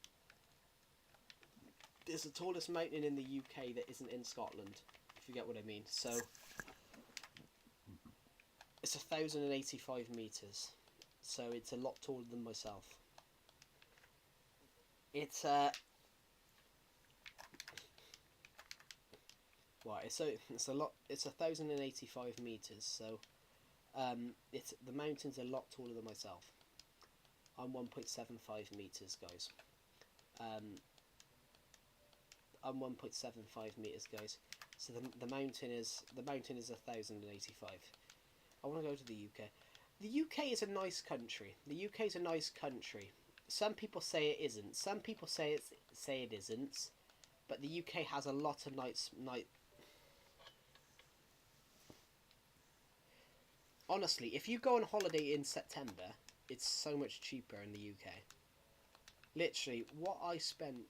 It's the tallest mountain in the UK that isn't in Scotland, if you get what I mean. So it's 1,085 meters, so it's a lot taller than myself. It's well, it's a lot. It's 1,085 meters, so it's the mountain's a lot taller than myself. I'm 1.75 meters, guys. I'm 1.75 meters, guys. So the mountain is 1,085. I want to go to the UK. The UK is a nice country. The UK is a nice country. Some people say it isn't. Some people say it isn't. But the UK has a lot of Honestly, if you go on holiday in September, it's so much cheaper in the UK. Literally, what I spent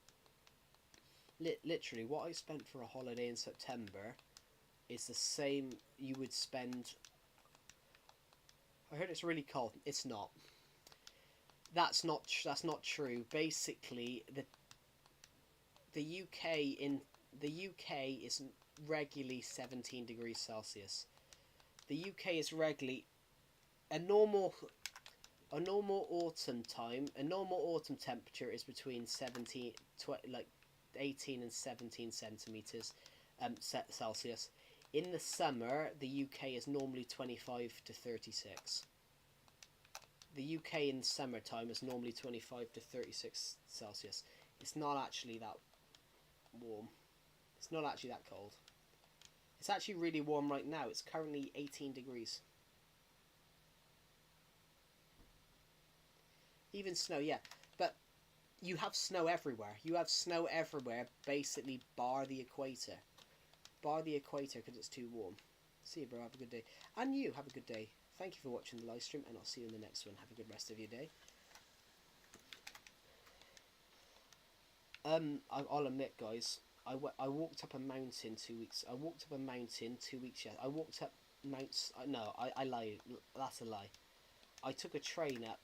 for a holiday in September is the same you would spend... I heard it's really cold. It's not. That's not true. Basically, the UK is regularly 17 degrees Celsius. The UK is regularly a normal autumn temperature is between 18 and 17 centimeters Celsius. In the summer, the UK is normally 25 to 36. The UK in summertime is normally 25 to 36 Celsius. It's not actually that warm. It's not actually that cold. It's actually really warm right now. It's currently 18 degrees. Even snow, yeah. But you have snow everywhere. You have snow everywhere, basically bar the equator. Bar the equator because it's too warm. See you, bro. Have a good day. And you, have a good day. Thank you for watching the live stream, and I'll see you in the next one. Have a good rest of your day. I'll admit, guys, I walked up a mountain 2 weeks. I walked up a mountain 2 weeks. Yeah, I walked up Mount. No, I lied. That's a lie. I took a train up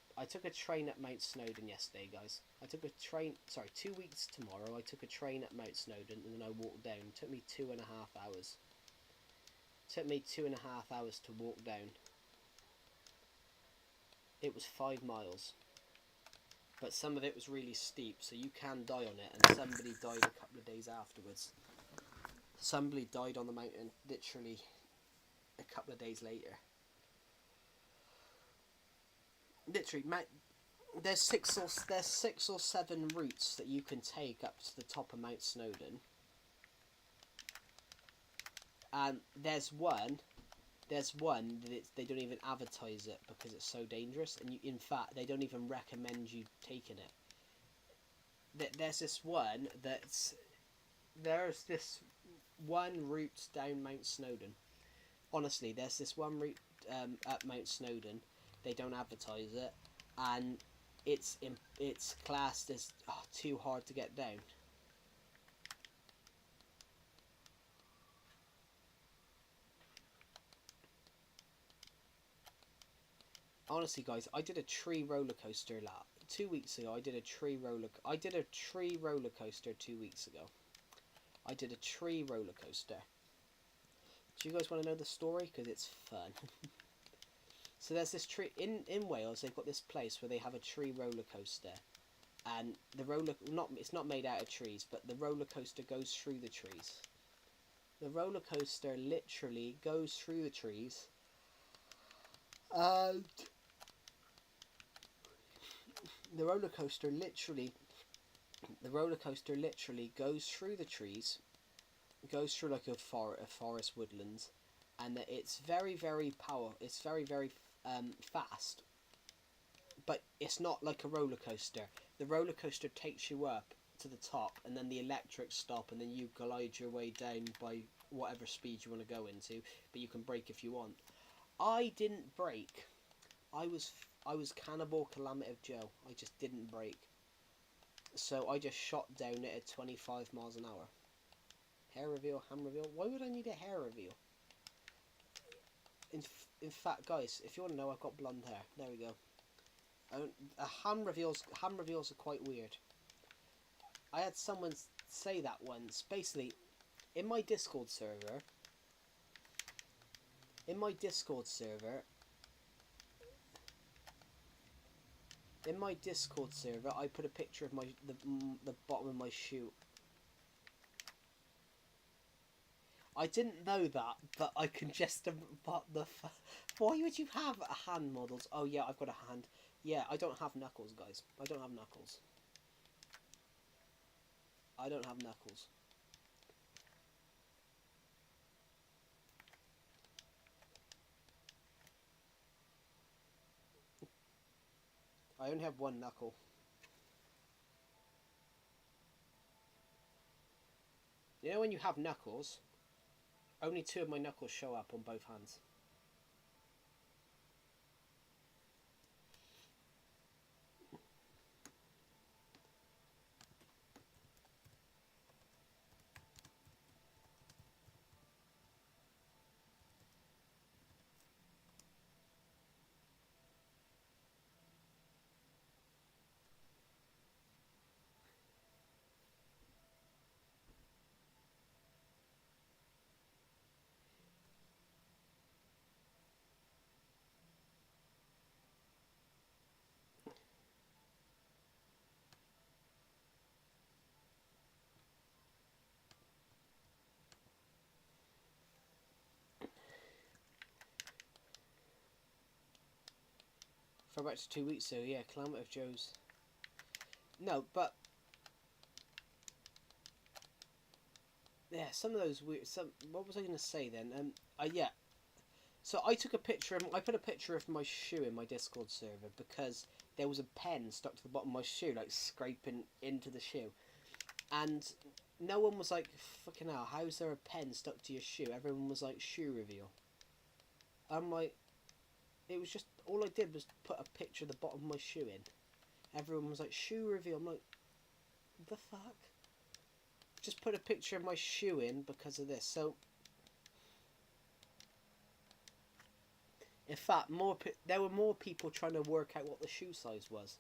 Mount Snowdon yesterday, guys. I took a train. Sorry, 2 weeks tomorrow. I took a train up Mount Snowdon, and then I walked down. It took me 2.5 hours. It took me 2.5 hours to walk down. It was 5 miles. But some of it was really steep, so you can die on it, and somebody died a couple of days afterwards. Somebody died on the mountain, literally, a couple of days later. Literally, there's six or seven routes that you can take up to the top of Mount Snowdon. And there's one that they don't even advertise it because it's so dangerous, and in fact they don't even recommend you taking it. There's this one route down Mount Snowdon. Honestly, there's this one route up Mount Snowdon. They don't advertise it, and it's classed as too hard to get down. Honestly, guys, I did a tree roller coaster 2 weeks ago. I did a tree roller coaster 2 weeks ago. I did a tree roller coaster. Do you guys want to know the story? Because it's fun. So there's this tree in Wales. They've got this place where they have a tree roller coaster, and it's not made out of trees, but the roller coaster goes through the trees. The roller coaster literally goes through the trees, and the roller coaster literally goes through the trees, goes through like a forest woodlands, and it's very fast, but it's not like a roller coaster. The roller coaster takes you up to the top, and then the electrics stop, and then you glide your way down by whatever speed you want to go into. But you can brake if you want. I didn't brake. I was Cannibal Calamity Joe. I just didn't brake. So I just shot down it at 25 miles an hour. Hair reveal, hand reveal. Why would I need a hair reveal? In fact, guys, if you want to know, I've got blonde hair. There we go. Hand reveals are quite weird. I had someone say that once. Basically, in my Discord server, I put a picture of the bottom of my shoe. I didn't know that, but I can just why would you have hand models? Oh yeah, I've got a hand. Yeah, I don't have knuckles, guys. I don't have knuckles. I don't have knuckles. I only have one knuckle. You know when you have knuckles, only 2 of my knuckles show up on both hands. For about 2 weeks, so yeah, Calamity of Joe's. No, but yeah, some of those weird. What was I going to say then? Yeah. So I took a picture. I put a picture of my shoe in my Discord server because there was a pen stuck to the bottom of my shoe, like scraping into the shoe, and no one was like, "Fucking hell, how's there a pen stuck to your shoe?" Everyone was like, "Shoe reveal." I'm like, it was just all I did was put a picture of the bottom of my shoe in. Everyone was like, "Shoe reveal." I'm like, the fuck? Just put a picture of my shoe in because of this. So, in fact, there were more people trying to work out what the shoe size was.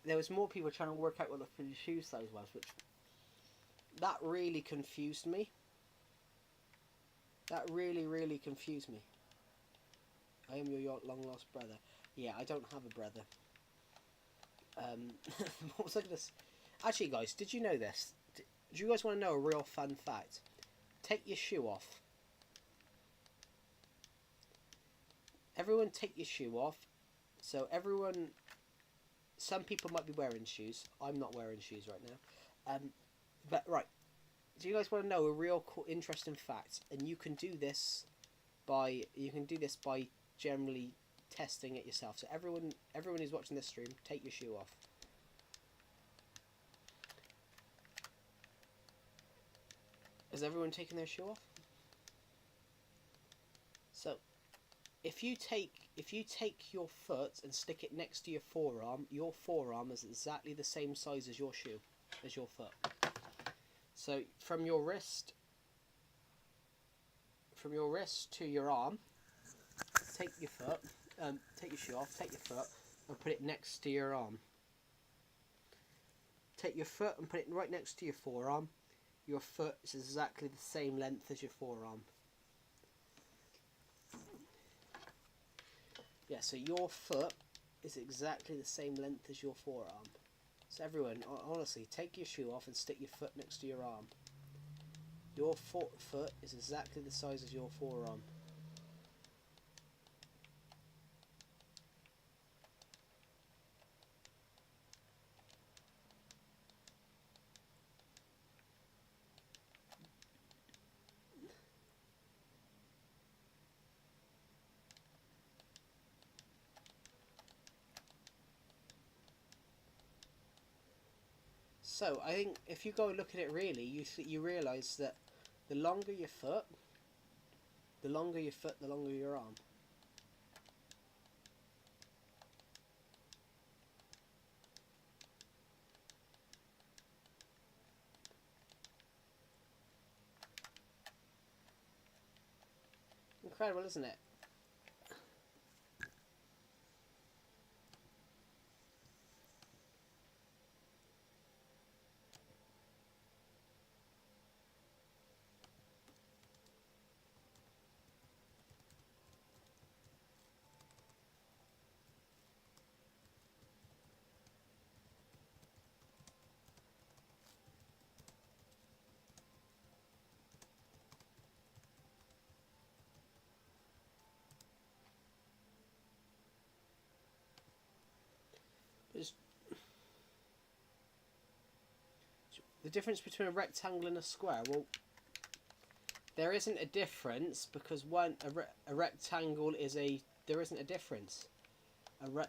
There was more people trying to work out what the shoe size was, which that really confused me. That really, really confused me. I am your long lost brother. Yeah, I don't have a brother. What was I gonna say? Actually, guys, did you know this? Do you guys want to know a real fun fact? Take your shoe off. Everyone take your shoe off. So everyone, some people might be wearing shoes. I'm not wearing shoes right now. But right, do you guys want to know a real cool, interesting fact? And you can do this by generally testing it yourself. So everyone who's watching this stream, take your shoe off. Has everyone taken their shoe off? So, if you take your foot and stick it next to your forearm is exactly the same size as your shoe, as your foot. So from your wrist to your arm, take your shoe off, take your foot, and put it next to your arm. Take your foot and put it right next to your forearm. Your foot is exactly the same length as your forearm. Yeah, so your foot is exactly the same length as your forearm. So everyone, honestly, take your shoe off and stick your foot next to your arm. Your foot is exactly the size as your forearm. So I think if you go look at it really, you realise that the longer your foot, the longer your arm. Incredible, isn't it? It's the difference between a rectangle and a square. Well, there isn't a difference because a rectangle is a. There isn't a difference.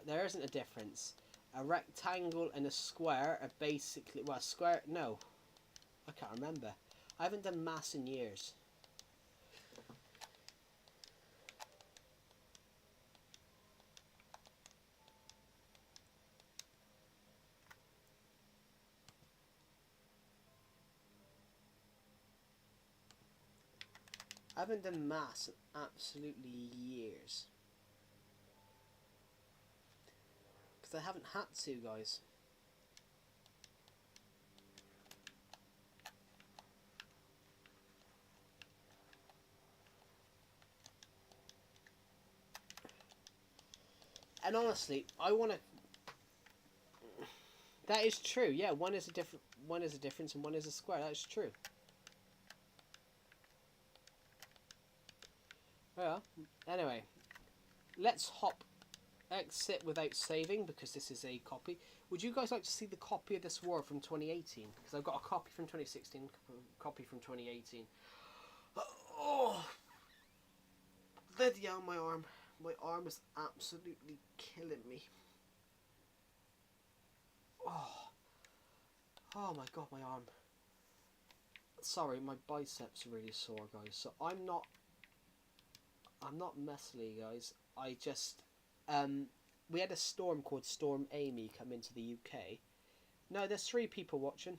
There isn't a difference. A rectangle and a square are basically, well, square. No, I can't remember. I haven't done maths in years. I haven't done maths in absolutely years. Because I haven't had to, guys. And honestly, I want to. That is true. Yeah, one is a difference, and one is a square. That is true. Well, anyway, let's exit without saving because this is a copy. Would you guys like to see the copy of this war from 2018? Because I've got a copy from 2016, copy from 2018. Oh, bloody hell, my arm. My arm is absolutely killing me. Oh my god, my arm. Sorry, my biceps are really sore, guys. So I'm not messily, guys. I just we had a storm called Storm Amy come into the UK. No, there's 3 people watching.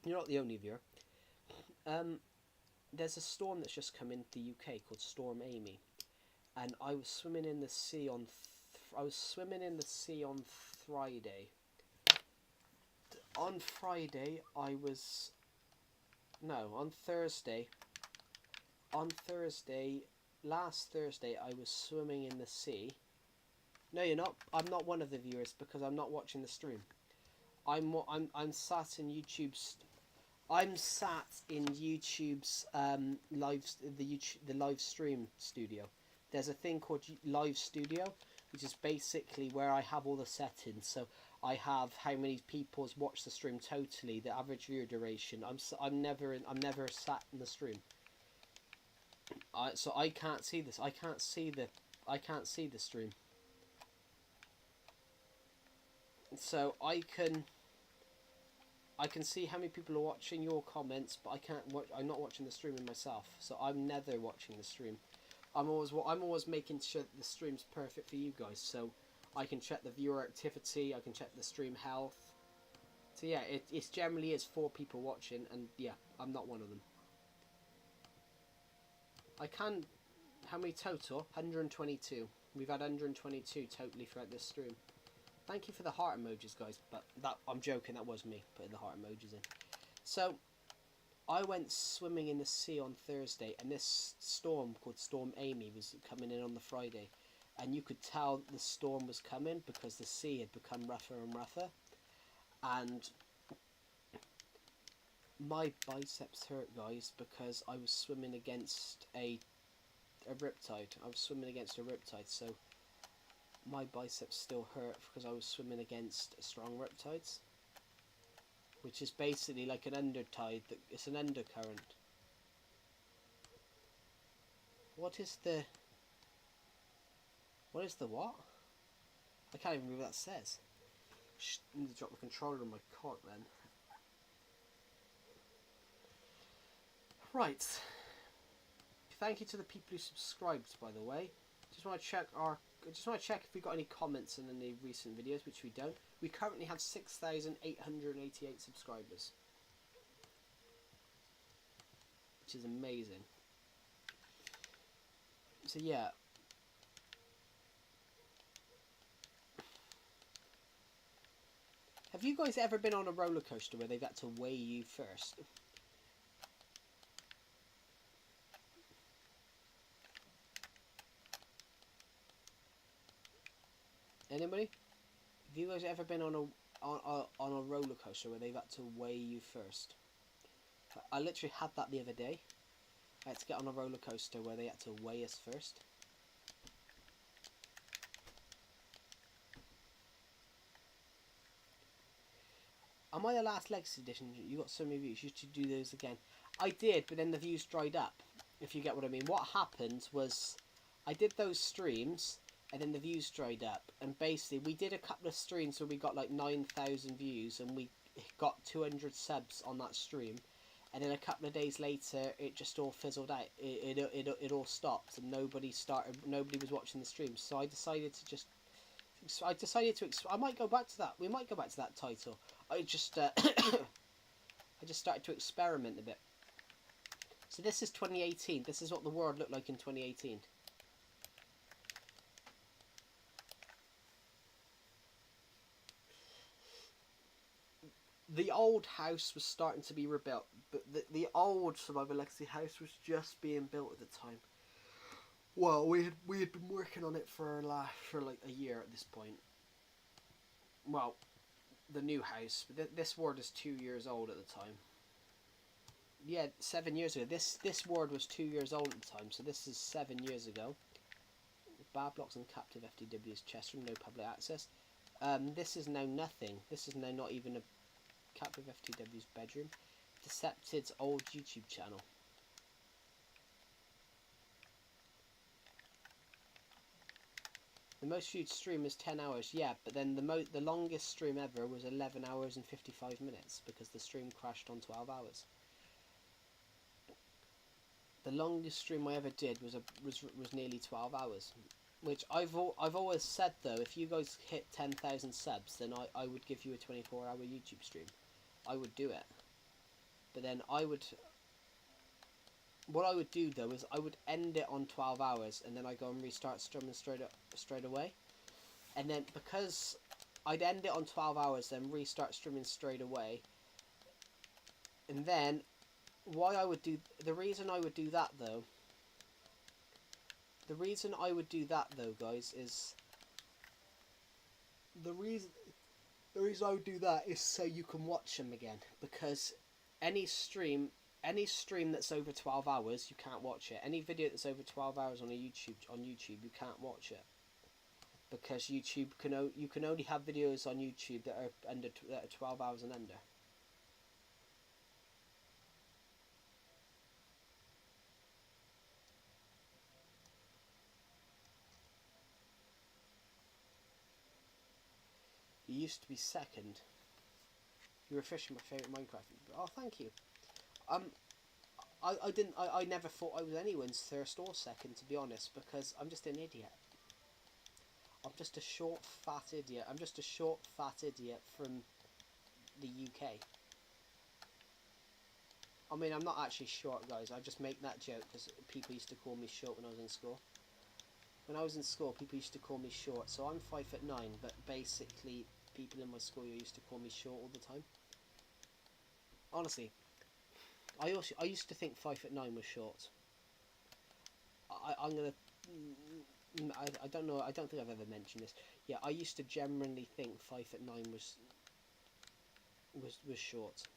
You're not the only viewer. There's a storm that's just come into the UK called Storm Amy, and I was swimming in the sea on Friday. On Friday, on Thursday. Last Thursday, I was swimming in the sea. No, you're not. I'm not one of the viewers because I'm not watching the stream. I'm sat in YouTube's. I'm sat in YouTube's the live stream studio. There's a thing called Live Studio, which is basically where I have all the settings. So I have how many people has watched the stream totally, the average viewer duration. I'm never sat in the stream. So I can't see this. I can't see the stream. So I can see how many people are watching your comments, but I can't watch. I'm not watching the stream myself, so I'm never watching the stream. I'm always making sure that the stream's perfect for you guys, so I can check the viewer activity. I can check the stream health. So yeah, it generally is 4 people watching, and yeah, I'm not one of them. I can. How many total? 122. We've had 122 totally throughout this stream. Thank you for the heart emojis, guys. But I'm joking. That was me putting the heart emojis in. So I went swimming in the sea on Thursday, and this storm called Storm Amy was coming in on the Friday, and you could tell the storm was coming because the sea had become rougher and rougher, and my biceps hurt, guys, because I was swimming against a riptide. I was swimming against a riptide, so my biceps still hurt because I was swimming against strong riptides, which is basically like an undertide. It's an undercurrent. What is the what? I can't even read what that says. I need to drop the controller on my cock then. Right. Thank you to the people who subscribed, by the way. Just want to check if we got any comments in any recent videos, which we don't. We currently have 6,888 subscribers, which is amazing. So yeah. Have you guys ever been on a roller coaster where they've had to weigh you first? Anybody? Have you guys ever been on a roller coaster where they've had to weigh you first? I literally had that the other day. I had to get on a roller coaster where they had to weigh us first. On my last Legacy Edition, you got so many views. You should do those again. I did, but then the views dried up. If you get what I mean. What happened was, I did those streams, and then the views dried up. And basically, we did a couple of streams where we got like 9,000 views, and we got 200 subs on that stream. And then a couple of days later, it just all fizzled out. It all stopped, and nobody was watching the streams. So I decided to I might go back to that. We might go back to that title. I just I just started to experiment a bit. So this is 2018. This is what the world looked like in 2018. The old house was starting to be rebuilt, but the old Survivor Legacy house was just being built at the time. Well, we had been working on it for like a year at this point. Well, the new house. This ward is 2 years old at the time. Yeah, 7 years ago. This ward was 2 years old at the time, so this is 7 years ago. Bad blocks and captive FTW's chest room, no public access. This is now nothing. This is now not even a captive FTW's bedroom. Decepted's old YouTube channel. The most viewed stream is 10 hours, yeah, but then the longest stream ever was 11 hours and 55 minutes because the stream crashed on 12 hours. The longest stream I ever did was nearly 12 hours, which I've always said though, if you guys hit 10,000 subs, then I would give you a 24-hour YouTube stream. I would do it, but then what I would do though is I would end it on 12 hours and then I go and restart streaming straight away. And then because I'd end it on 12 hours, then restart streaming straight away. And then the reason I would do that though, guys, is the reason I would do that is so you can watch them again, because any stream that's over 12 hours, you can't watch it. Any video that's over 12 hours on YouTube, you can't watch it, because YouTube you can only have videos on YouTube that are 12 hours and under. You used to be second. You were officially my favourite Minecraft. Oh, thank you. I never thought I was anyone's first or second, to be honest, because I'm just an idiot. I'm just a short, fat idiot. I'm just a short, fat idiot from the UK. I mean, I'm not actually short, guys. I just make that joke because people used to call me short when I was in school. When I was in school, people used to call me short. So I'm 5'9", but basically, people in my school used to call me short all the time. Honestly, I used to think 5'9" was short. I don't know. I don't think I've ever mentioned this. Yeah, I used to generally think 5'9" was short.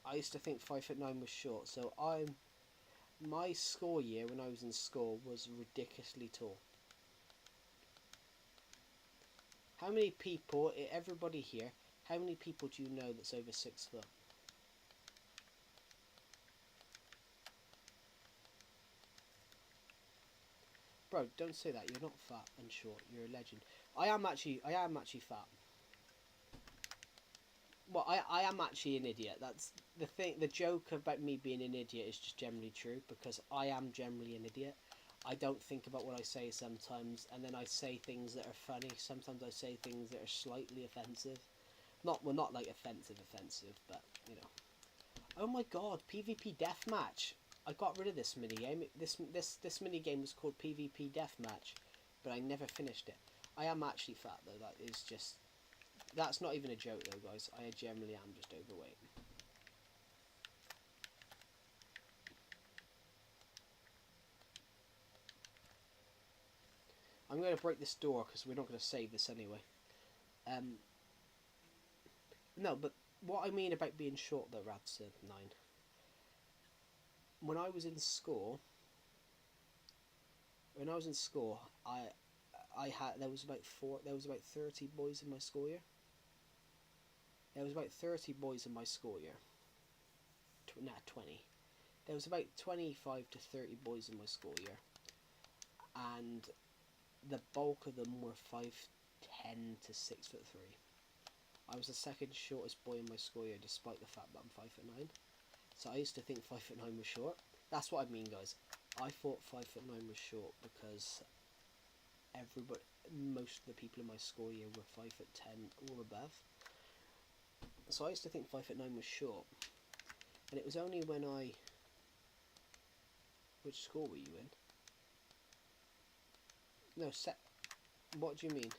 I used to think 5'9" was short. So my school year when I was in school was ridiculously tall. How many people, everybody here, how many people do you know that's over 6 foot? Bro, don't say that. You're not fat and short. You're a legend. I am actually fat. Well, I am actually an idiot. That's the thing. The joke about me being an idiot is just generally true because I am generally an idiot. I don't think about what I say sometimes, and then I say things that are funny. Sometimes I say things that are slightly offensive. Not like offensive, but you know. Oh my god, PvP deathmatch! I got rid of this minigame. This minigame was called PvP deathmatch, but I never finished it. I am actually fat though. That is just. That's not even a joke though, guys. I generally am just overweight. I'm going to break this door because we're not going to save this anyway. No, but what I mean about being short though, Radsa9. When I was in school, I had there was about 30 boys in my school year. There was about 30 boys in my school year. 20. There was about 25 to 30 boys in my school year, and the bulk of them were 5'10" to 6'3". I was the second shortest boy in my school year, despite the fact that I'm 5'9". So I used to think 5'9" was short. That's what I mean, guys. I thought 5'9" was short because most of the people in my school year were 5'10" or above. So I used to think 5'9" was short, and it was only when which school were you in? No, what do you mean?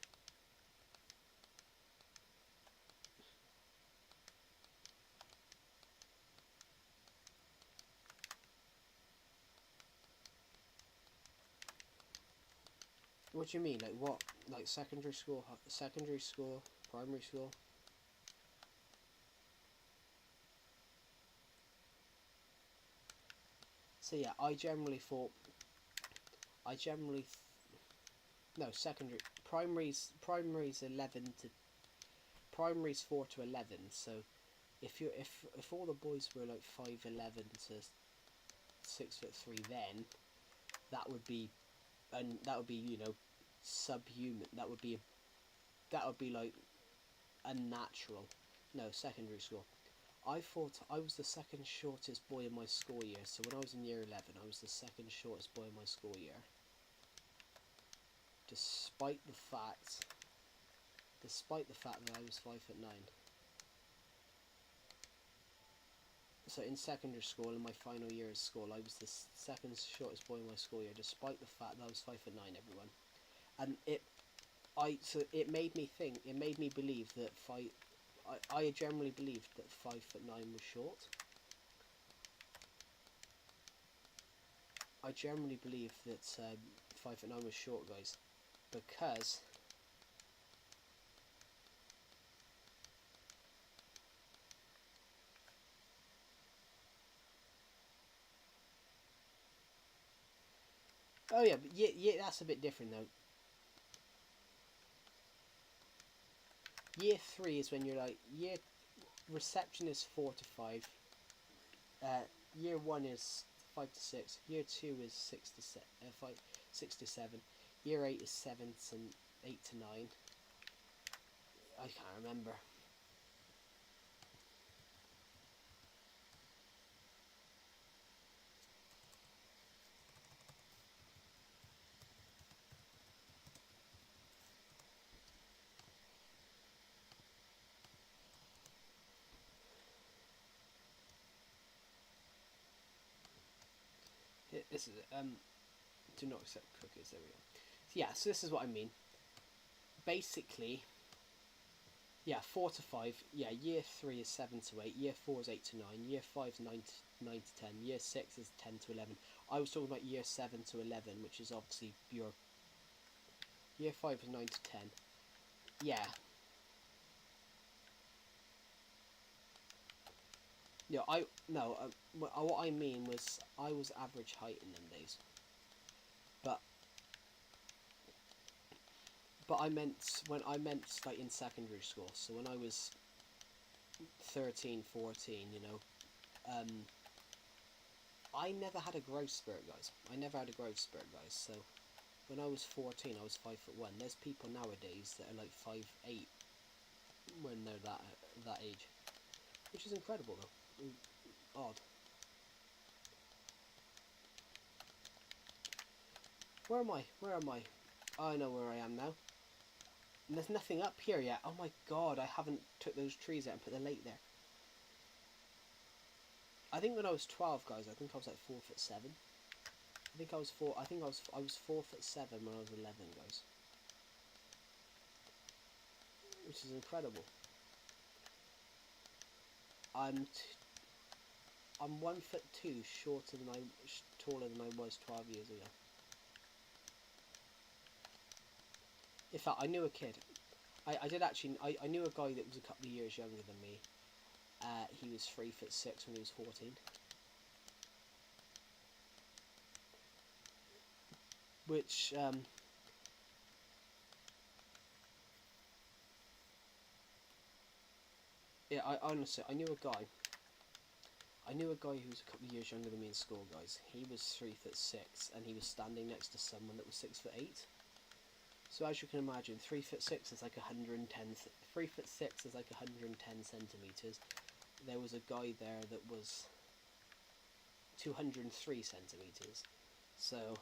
What do you mean? Like what? Like secondary school, primary school? So yeah, no, secondary, primary's 4 to 11. So if all the boys were like 5'11" to 6'3", then that would be, and that would be, you know, subhuman. That would be like unnatural. No, secondary school. I thought I was the second shortest boy in my school year. So when I was in year 11, I was the second shortest boy in my school year. Despite the fact that I was 5'9". So in secondary school, in my final year of school, I was the second shortest boy in my school year, despite the fact that I was 5'9", everyone. And it made me think, it made me believe that I generally believed that 5'9" was short. I generally believed that 5'9" was short, guys, because oh yeah, but yeah, that's a bit different though. Year 3 is when you're like reception is 4 to 5. Year 1 is 5 to 6. Year 2 is 6 to 7. Year 8 is 7 to 8 to 9. I can't remember. This is it. Do not accept cookies. There we go. So yeah, so this is what I mean. Basically, yeah, 4 to 5. Yeah, year 3 is 7 to 8. Year 4 is 8 to 9. Year 5 is 9 to 10. Year 6 is 10 to 11. I was talking about year 7 to 11, which is obviously your year 5 is 9 to 10. Yeah. Yeah, what I mean was I was average height in them days. But I meant like in secondary school. So when I was 13, 14, you know, I never had a growth spurt, guys. So when I was 14, I was 5'1". There's people nowadays that are like 5'8" when they're that age. which is incredible though. Odd. Where am I? Where am I? Oh, I know where I am now. And there's nothing up here yet. Oh my god, I haven't took those trees out and put the lake there. I think when I was 12, guys, I think I was like 4'7". I think I was 4'7" when I was 11, guys. Which is incredible. I'm 1'2" taller than I was 12 years ago. In fact, I knew a kid. I did actually. I knew a guy that was a couple of years younger than me. He was 3'6" when he was 14. Which yeah, I honestly I knew a guy. I knew a guy who was a couple of years younger than me in school, guys. He was 3'6", and he was standing next to someone that was 6'8". So as you can imagine, 3'6" is like 110. 3'6" is like 110 centimeters. There was a guy there that was 203 centimeters. So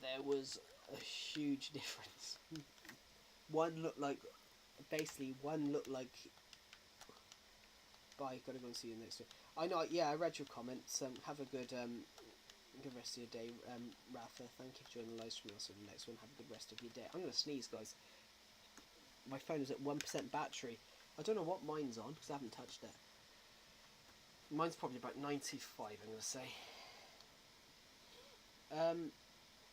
there was a huge difference. One looked like Bye, gotta go and see you next week. I know, yeah, I read your comments. Have a good rest of your day, Rafa. Thank you for joining the live stream. I'll see you next one. Have a good rest of your day. I'm gonna sneeze, guys. My phone is at 1% battery. I don't know what mine's on because I haven't touched it. Mine's probably about 95. I'm gonna say.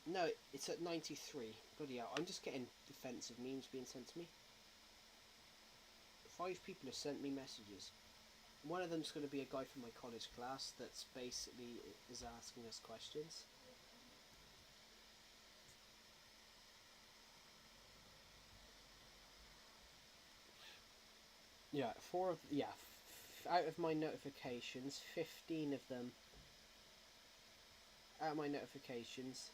No, it's at 93. Bloody hell! I'm just getting defensive memes being sent to me. 5 people have sent me messages. One of them's going to be a guy from my college class that's basically is asking us questions. Yeah, out of my notifications, 15 of them. Out of my notifications,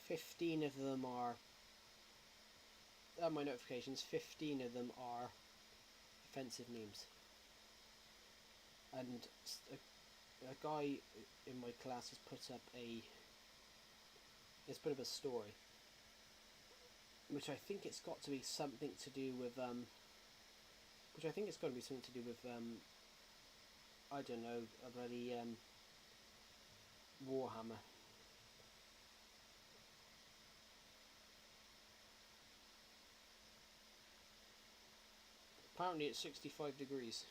15 of them are. Out of my notifications, 15 of them are offensive memes. And a guy in my class has put up a story, which I think it's got to be something to do with I don't know, a bloody Warhammer. Apparently it's 65 degrees.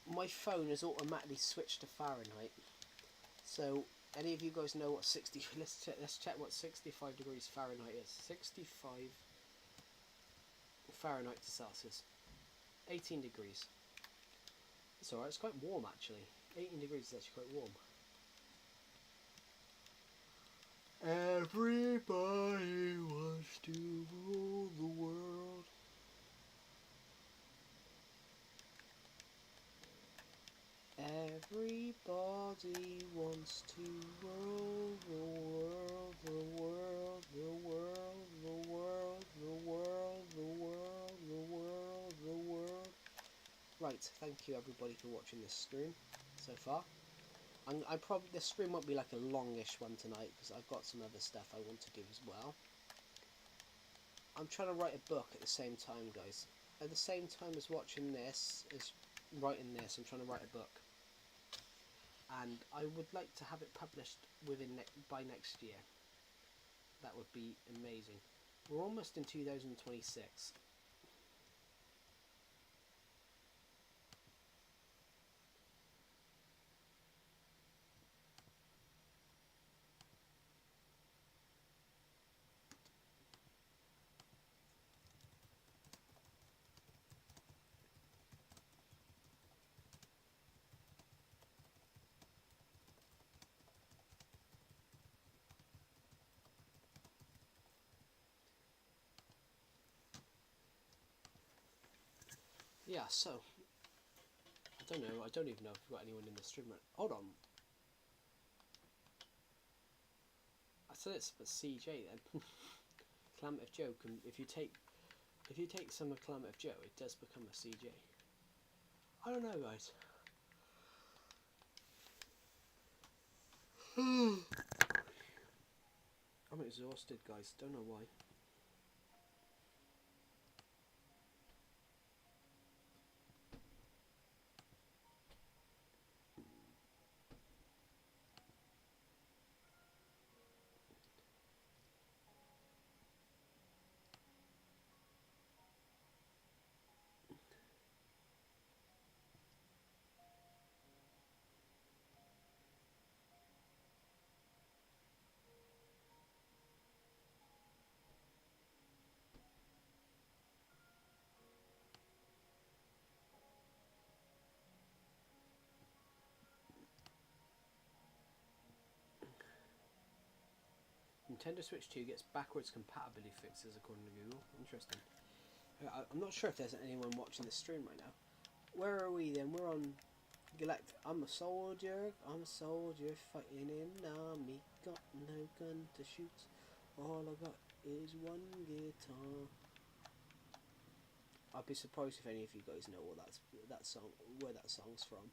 My phone has automatically switched to Fahrenheit. So, any of you guys know what 60... Let's check what 65 degrees Fahrenheit is. 65 Fahrenheit to Celsius. 18 degrees. It's alright, it's quite warm actually. 18 degrees is actually quite warm. Everybody wants to rule the world. Everybody wants to rule the world, the world, the world, the world, the world, the world, the world, the world. Right, thank you everybody for watching this stream so far. I probably this stream won't be like a longish one tonight because I've got some other stuff I want to do as well. I'm trying to write a book at the same time, guys. At the same time as watching this, as writing this, I'm trying to write a book. And I would like to have it published by next year. That would be amazing. We're almost in 2026. Yeah, so I don't know. I don't even know if we've got anyone in the stream. Hold on. I So it's CJ then. Calamity Joe can, if you take some of Calamity Joe, it does become a CJ. I don't know, guys. I'm exhausted, guys. Don't know why. Nintendo Switch 2 gets backwards compatibility fixes according to Google. Interesting. I'm not sure if there's anyone watching the stream right now. Where are we then? We're on Galactic. I'm a soldier fighting in an army. Got no gun to shoot. All I got is one guitar. I'd be surprised if any of you guys know what that song, where that song's from.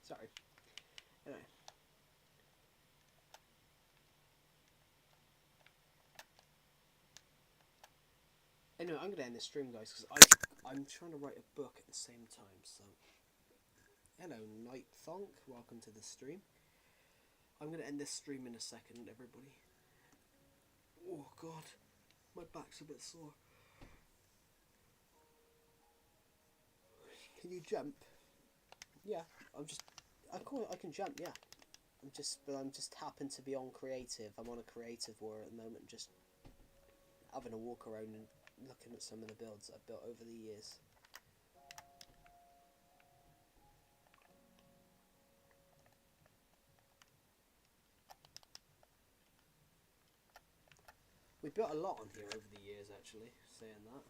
Sorry. Anyway, I'm gonna end this stream, guys, because I'm trying to write a book at the same time. So, hello, Night Thonk. Welcome to the stream. I'm gonna end this stream in a second, everybody. Oh God, my back's a bit sore. Can you jump? Yeah, I can jump. Yeah, I'm just happen to be on creative. I'm on a creative war at the moment, just having a walk around and looking at some of the builds I've built over the years. We built a lot on here over the years, actually, saying that.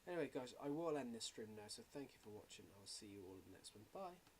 Anyway, guys, I will end this stream now, so thank you for watching. I'll see you all in the next one. Bye.